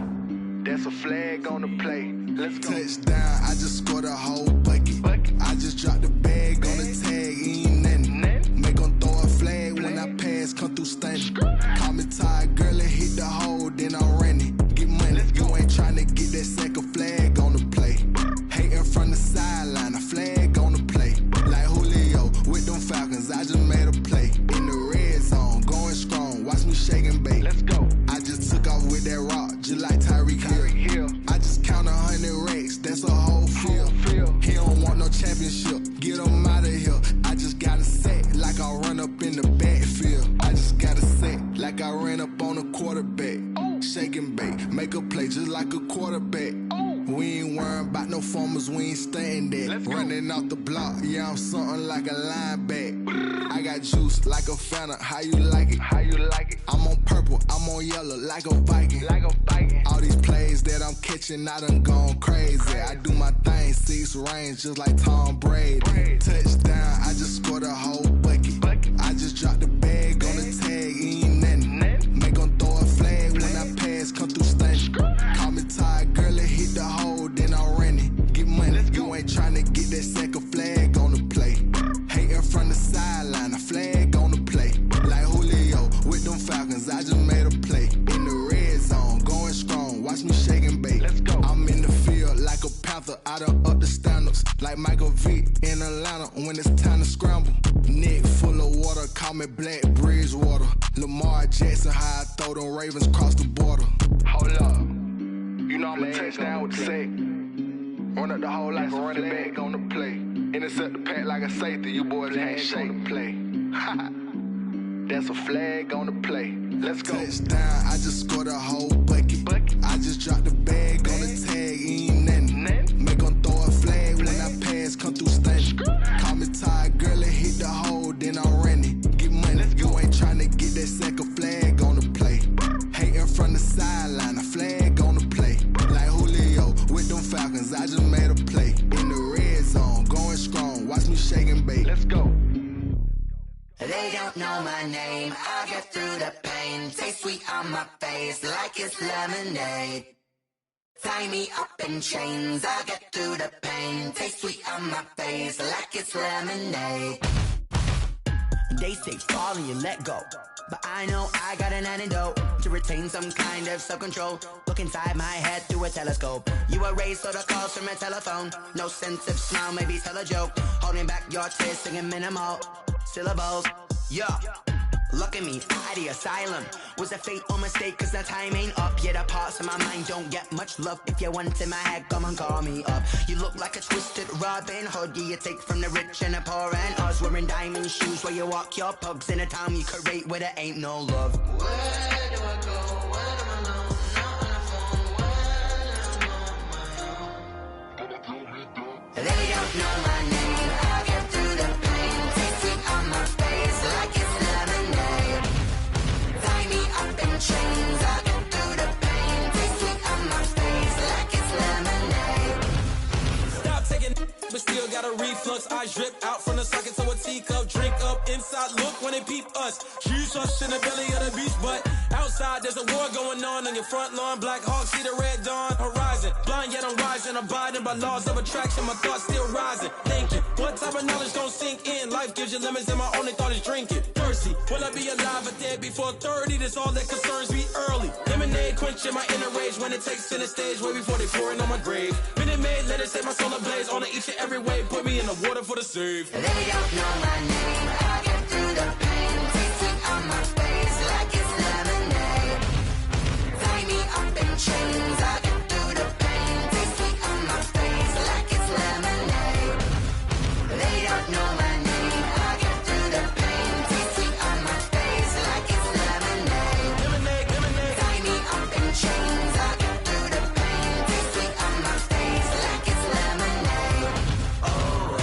That's a flag on the play. Let's go. Touchdown, I just scored a whole bucket. I just dropped the bag on the tag, ain't nothing. Make 'em throw a flag when I pass, come through stunning. Call me tired, girl, and hit the hole, then I'm running. Get money, you ain't tryna get that second flag on the play. Hating from the sideline, a flag on the play. Like Julio with them Falcons, I just made a play. In the red zone, going strong, watch me shake and bake. Let's go. I just took off with that rock, just like Tyreek Hill. I just count 100 racks, that's a whole field. He like a quarterback. We ain't worrying about no formers, we ain't staying there. Running off the block, yeah, I'm something like a linebacker. I got juice like a Fanta, how you like it? How you like it? I'm on purple, I'm on yellow, like a Viking. Like a Viking. All these plays that I'm catching, I done gone crazy. I do my thing, 6 range, just like Tom Brady. Touchdown, I just scored a whole bucket. I just dropped the bag on the tag, ain't nothing. Make 'em throw a flag when I pass, come through stunning. Call me tired, girl, it hit the hole, then I ran it. Get money, you ain't tryna get that second flag on the play. Hating from the sideline, a flag on the play. Like Julio with them Falcons, I just made a play. In the red zone, going strong, watch me shake and bake. Let's go. I'm in the field like a Panther, I done up the standards. Like Michael Vick in Atlanta when it's time to scramble. Neck full of water, call me Black Bridgewater. Lamar Jackson, how I throw them Ravens across the border. Hold up, you know I'm a touchdown with the sack. Run up the whole life, running back on the play. Intercept the pack like a safety, you boys ain't shake the play. That's a flag on the play. Let's go. Touchdown, I just scored a whole bucket. I just dropped the bag on the tag, ain't nothing. Make 'em throw a flag when I pass, come through stunning. Call me tired, girl, it hit the hole, then I ran it. Get money, you ain't tryna get that second flag on the play. Hating from the sideline, a flag on the play. Like Julio with them Falcons, I just made a play. In the red zone, going strong, watch me shake and bake. Let's go. They don't know my name, I get through the pain. Taste sweet on my face like it's lemonade. Tie me up in chains, I get through the pain. Taste sweet on my face like it's lemonade. They say fall and you let go, but I know I got an antidote to retain some kind of self-control. Look inside my head through a telescope. You erase all the calls from a telephone. No sense of smile, maybe tell a joke. Holding back your tears, singing minimal syllables. Yeah, look at me, at the asylum. Was a fate or mistake, cause the time ain't up. Yet the parts of my mind don't get much love. If you want in my head, come and call me up. You look like a twisted Robin Hood. You take from the rich and the poor and us. Wearing diamond shoes where you walk your pugs in a town you create where there ain't no love. Where do I go? When am I alone? Not on the phone. When am I on my own? They don't know my name. I get through the pain. Taste sweet on my face like it's lemonade. Tie me up in chains. I get through the pain. Taste sweet on my face like it's lemonade. Stop taking, but still got a reflux. Eyes drip out from the socket to a teacup. Drink up inside, look when they peep us. Shoes us in the belly of the beach, but outside there's a war going on your front lawn. Black Hawk, see the red dawn horizon. Blind yet I'm rising, abiding by laws of attraction. My thoughts still rising, thinking what type of knowledge don't sink in. Life gives you limits and my only thought is drinking. Thirsty, will I be alive or dead before 30? That's all that concerns me early. Lemonade quenching my inner rage when it takes center stage way before they pour it on my grave. Minute Maid, let it set my soul ablaze. On each and every way, put me in the water for the save. They don't know my name, I get through the pain. Taste sweet on my face like it's lemonade. Tie me up in chains, I get through the pain. Taste sweet on my face like it's lemonade. They don't know my name, I get through the pain. Taste sweet on my face like it's lemonade. Lemonade. Tie me up in chains, I get through the pain. Taste sweet on my face like it's lemonade. Oh.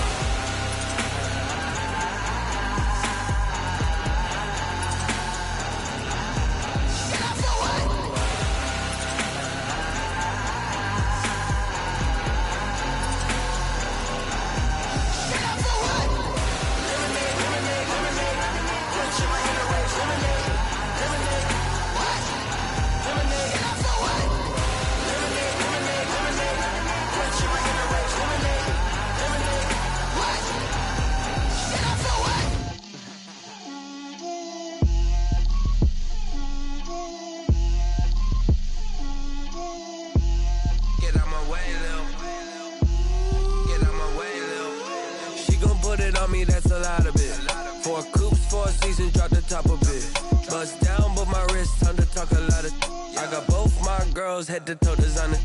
That's a lot of it. 4 coops, 4 seasons, drop the top of it. Bust down, but my wrist, time to talk a lot of. I got both my girls head to toe designer.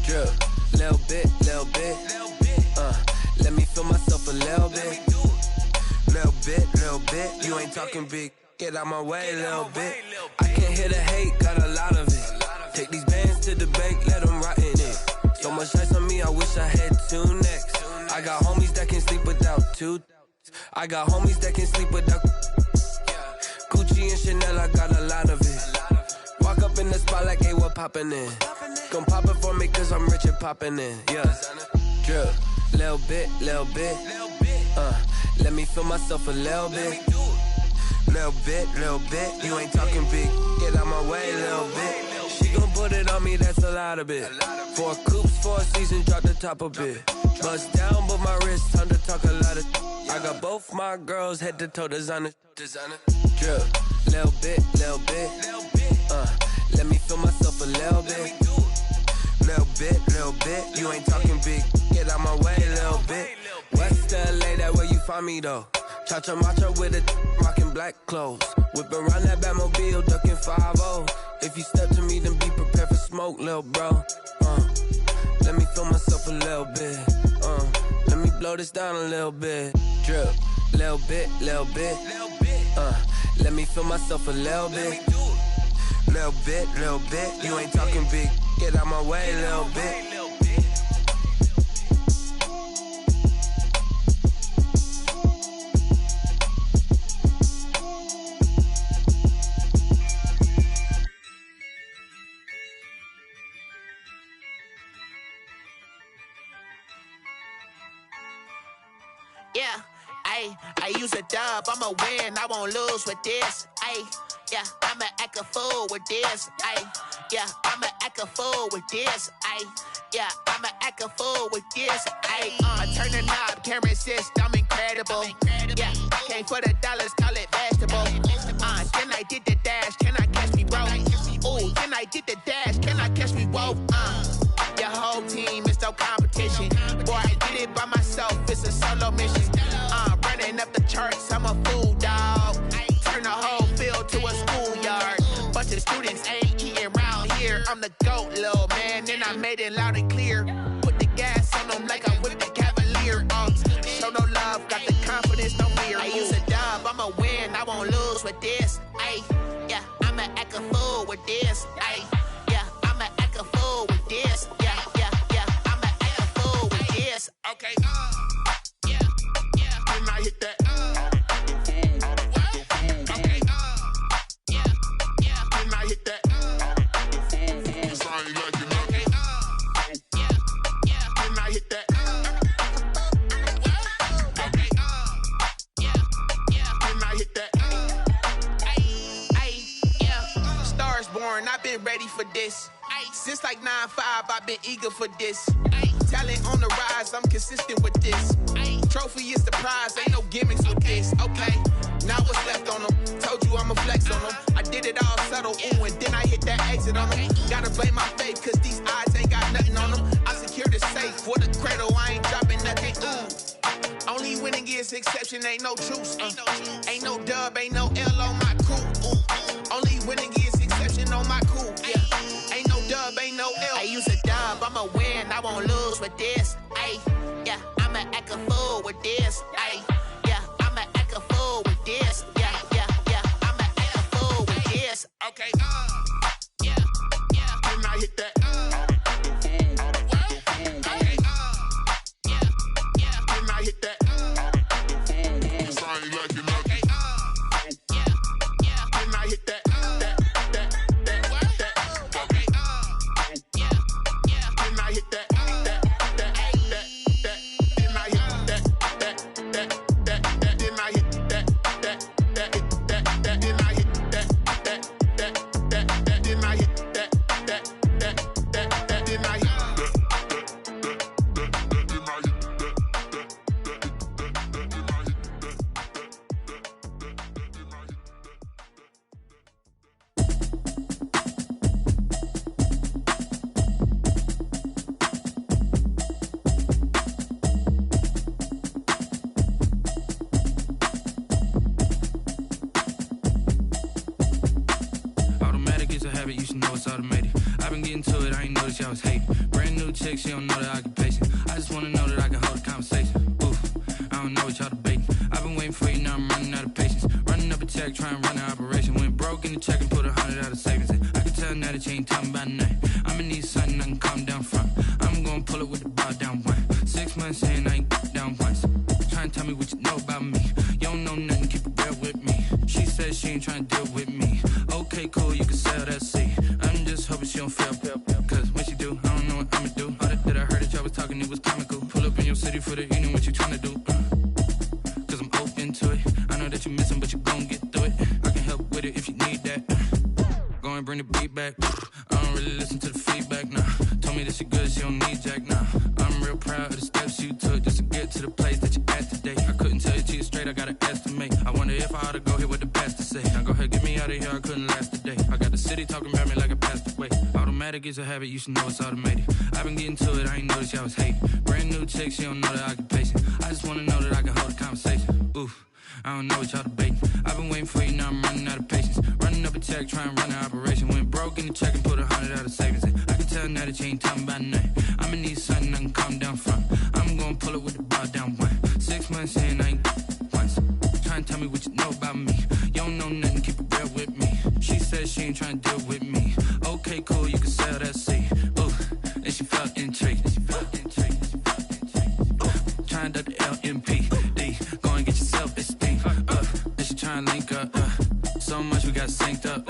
Drip, little bit. Let me feel myself a little bit. Little bit. You ain't talking big. Get out my way, little bit. I can't hear the hate, got a lot of it. Take these bands to the bank, let them rot in it. So much ice on me, I wish I had 2 necks. I got homies that can sleep without 2. I got homies that can sleep without Gucci and Chanel, I got a lot of it. Walk up in the spot like, hey, what poppin' in? Gon' pop it for me cause I'm rich and poppin' in, yeah. Drip, little bit, let me feel myself a little bit. Little bit, you ain't talking big. Get out my way, little bit. She gon' put it on me, that's a lot of it. 4 coops, 4 seasons, drop the top a bit. Bust down, but my wrist, time to talk a lot of. I got both my girls head to toe designer. Drip, little bit, let me feel myself a little bit. Little bit, you ain't talking big. Get out my way, little bit. West LA, that where you find me though. Cha-cha matcha with a rockin' black clothes. Whip around that Batmobile, ducking 5-0. If you step to me, then be prepared for smoke, lil' bro. Let me feel myself a little bit. Let me blow this down a little bit. Drip, little bit. Let me feel myself a little bit. Little bit, you ain't talking big. Get out my way, little bit. Yeah, I use a dub, I'ma win, I won't lose with this. Yeah, I'ma act a fool with this. Yeah, I'ma act a fool with this. Yeah, I'ma act a fool with this. I turn the knob, can't resist, I'm incredible. Yeah, came for the dollars, call it vegetable. Then I did the dash, can I catch me, bro? Ooh, then I did the dash, can I catch me, whoa? Your whole team is no competition. Boy, I did it by myself, it's a solo mission. Running up the charts, I'm a fool, dog. Turn the whole field to a schoolyard. Bunch of students ain't eating round here. I'm the GOAT, little man, and I made it loud and clear. Put the gas on them like I'm with the Cavalier. Show no love, got the confidence, no fear. I use a dub, I'ma win, I won't lose with this. Yeah, I'ma act a fool with this. Yeah, I'ma act a fool with this. Yeah, I'ma act a fool with this. Okay, yeah, when I hit that. I've been ready for this. Since like 9-5, I've been eager for this. Talent on the rise, I'm consistent with this. Trophy is the prize, ain't no gimmicks with this. Okay, now what's left on them? Told you I'ma flex on them. I did it all subtle, ooh, and then I hit that exit on them. Gotta blame my faith, cause these eyes ain't got nothing on them. I secured the safe for the cradle, I ain't dropping nothing, ooh. Only winning is exception, ain't no truce. Ain't no dub, ain't no L on my crew. Only winning is exception on my crew. Yeah, ain't no dub, ain't no L. I use a dub, I'ma win, I won't lose with this. Yeah, I'ma act a fool with this. Yeah, I'ma act a fool with this. Yeah, I'ma act a fool with this. Okay, yeah, when I hit that. Okay, yeah, when I hit that. She don't know the occupation. I just wanna know that I can hold a conversation. Oof, I don't know what y'all debating. I've been waiting for you, now I'm running out of patience. Running up a check, trying to run an operation. Went broke in the check and put 100 out of savings in. I can tell now that that she ain't talking about nothing. I'ma need something I can calm down from. I'm gonna pull it with the bar down one. 6 months in, I ain't down once. Trying to tell me what you know about me. You don't know nothing, keep it real with me. She says she ain't trying to deal with me. Okay, cool, you can sell that seat. I'm just hoping she don't fail. Cause when she do, I don't know what I'ma do. All that I heard that y'all was talking, it was comical. Pull up in your city for the evening, what you trying to do? Cause I'm open to it. I know that you missing, but you gon' get through it. I can help with it if you need that. Go and bring the beat back. I don't really listen to the feedback, nah. Told me that she good, she don't need jack, nah. I'm real proud of the steps you took just to get to the place that you at today. I couldn't tell you to you straight, I gotta estimate. I wonder if I ought to go here with the pastor say. Now go ahead, get me out of here, I couldn't last a day. I got the city talking about me like I passed away. Automatic is a habit, you should know it's automated. I've been getting to it, I ain't noticed y'all was hating. Brand new chick, she don't know the occupation. I just wanna know that I can hold a conversation. Oof. I don't know what y'all debating. I've been waiting for you, now I'm running out of patience. Running up a check, trying to run an operation. Went broke in the check and put 100 out of savings. I can tell now that you ain't talking about nothing. I'ma need something I can calm down from. I'm gonna pull it with the bar down one. 6 months in, I ain't once. Trying to tell me what you know about me. You don't know nothing, keep it real with me. She says she ain't trying to deal with me. Okay, cool, you can sell that seat. Ooh, and she felt intrigued. Trying to duck the LMP. Go and get your self-esteem. And she trying to link up. So much we got synced up.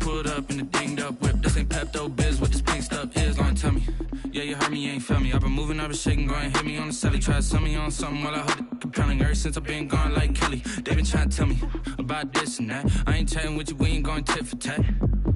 Pulled up in the dinged up whip. This ain't Pepto-Biz, what this pink stuff is. Gonna tell me. Yeah, you heard me, you ain't felt me. I've been moving, I've been shaking, go and hit me on the celly. Try to sell me on something while I hold it compelling. Ever since I've been gone like Kelly. They been trying to tell me about this and that. I ain't chatting with you, we ain't going tit for tat.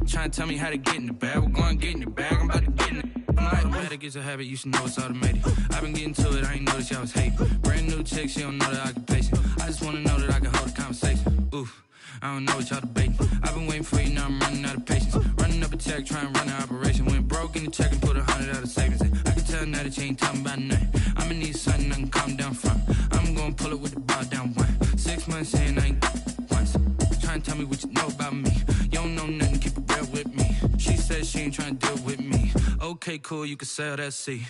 Trying to tell me how to get in the bag. We're going to get in the bag, I'm about to get in it. Automatic is a habit, you should know it's automated. I've been getting to it, I ain't noticed y'all was hating. Brand new chick, she don't know the occupation. I just wanna know that I can hold a conversation. Oof, I don't know what y'all debating. I've been waiting for you, now I'm running out of patience. Running up a check, trying to run an operation. Went broke in the check and put 100 out of savings. I can tell now that you ain't talking about nothing. I'ma need something I can calm down from. I'm gonna pull it with the bar down one. 6 months in, I ain't once. Trying to tell me what you know about me. You don't know nothing, keep it real with me. She says she ain't trying to deal with me. Okay, cool, you can sell that seat.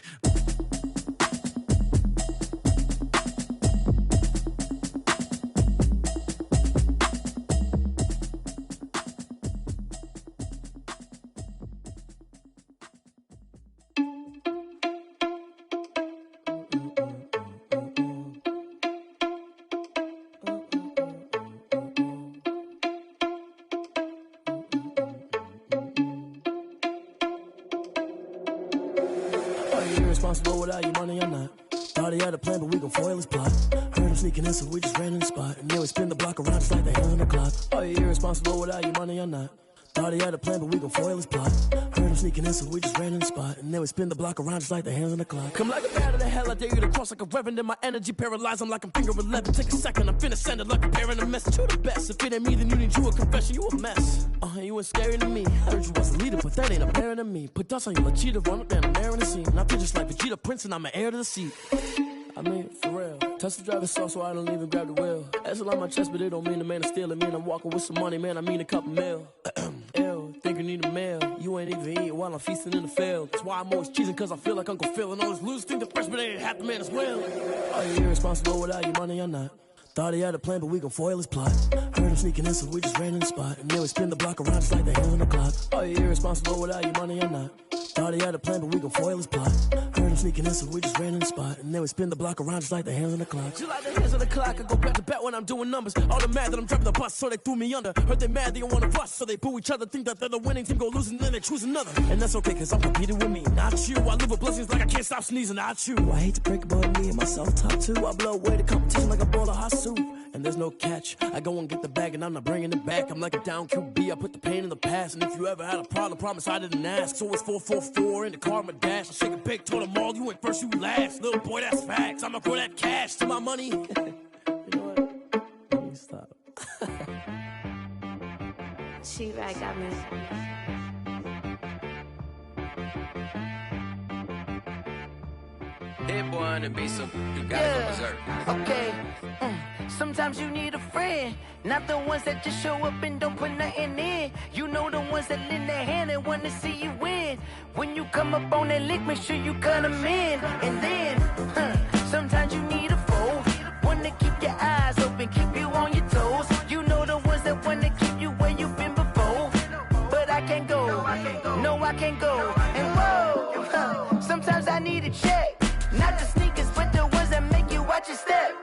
Irresponsible without your money or not. Thought he had a plan, but we gon' foil his plot. Heard him sneaking in, so we just ran in the spot. And then we spin the block around just like the hands on the clock. Are you irresponsible without your money or not? Thought he had a plan, but we gon' foil his plot. Heard him sneaking in, so we just ran in the spot. And then we spin the block around just like the hands on the clock. Come like a bat of the hell, I dare you to cross like a reverend. In my energy paralyzed, I'm like I'm finger 11. Take a second, I'm finna send it like a bearing a message to the best. If it ain't me, then you need you a confession, you a mess. You ain't scary to me. Heard you was a leader, but that ain't apparent to me. Put dust on you, Cheetah, run up down the air in the scene. And I feel just like Vegeta Prince, and I'm an heir to the seat. I mean, for real. Touch the driver's sauce so I don't even grab the wheel. That's on my chest, but it don't mean the man is stealing. Mean I'm walking with some money, man, I mean a couple mil. Ew, think you need a meal. You ain't even eating while I'm feasting in the field. That's why I'm always cheesing, cause I feel like Uncle Phil. And all those losers think the freshman ain't half the man as well. Are you irresponsible without your money or not? Thought he had a plan, but we gon' foil his plot. Heard him sneaking in, so we just ran in the spot. And then we spin the block around just like the hands on the clock. Are you irresponsible without your money or not? Thought he had a plan, but we gon' foil his plot. Heard him sneaking in, so we just ran in the spot. And then we spin the block around just like the hands on the clock. Just like the hands on the clock, I go back to back when I'm doing numbers. All the mad that I'm driving the bus, so they threw me under. Heard they mad, they don't wanna bust, so they boo each other. Think that they're the winning team, go losing, then they choose another. And that's okay, cause I'm competing with me, not you. I live with blessings like I can't stop sneezing, not you. I hate to break it, but me and myself top two. I blow away the competition like a bowl of hot soup. And there's no catch. I go and get the bag and I'm not bringing it back. I'm like a down QB, I put the pain in the past. And if you ever had a problem, promise I didn't ask. So it's 444 in the car, my dash. I shake a big, told them all, you ain't first, you last. Little boy, that's facts. I'ma throw that cash to my money. You know what? Let me stop. She right, got me. Hit boy on the beat, so you gotta go berserk. Okay. Sometimes you need a friend, not the ones that just show up and don't put nothing in. You know the ones that lend their hand and want to see you win. When you come up on that lick, make sure you cut them in. And then, sometimes you need a foe, one to keep your eyes open, keep you on your toes. You know the ones that want to keep you where you've been before. But I can't go. I can't go. And whoa, sometimes I need a check. Not the sneakers, but the ones that make you watch your step.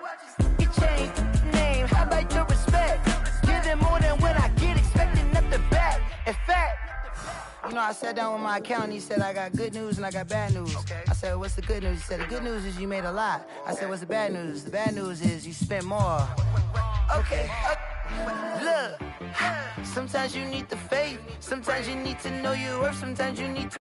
Get changed, name, how about your respect? Give them more than what I get, expecting up the back. In fact, you know, I sat down with my accountant. He said, I got good news and I got bad news. I said, what's the good news? He said, the good news is you made a lot. I said, what's the bad news? The bad news is you spent more. Okay. Look, sometimes you need the faith. Sometimes you need to know your worth. Sometimes you need to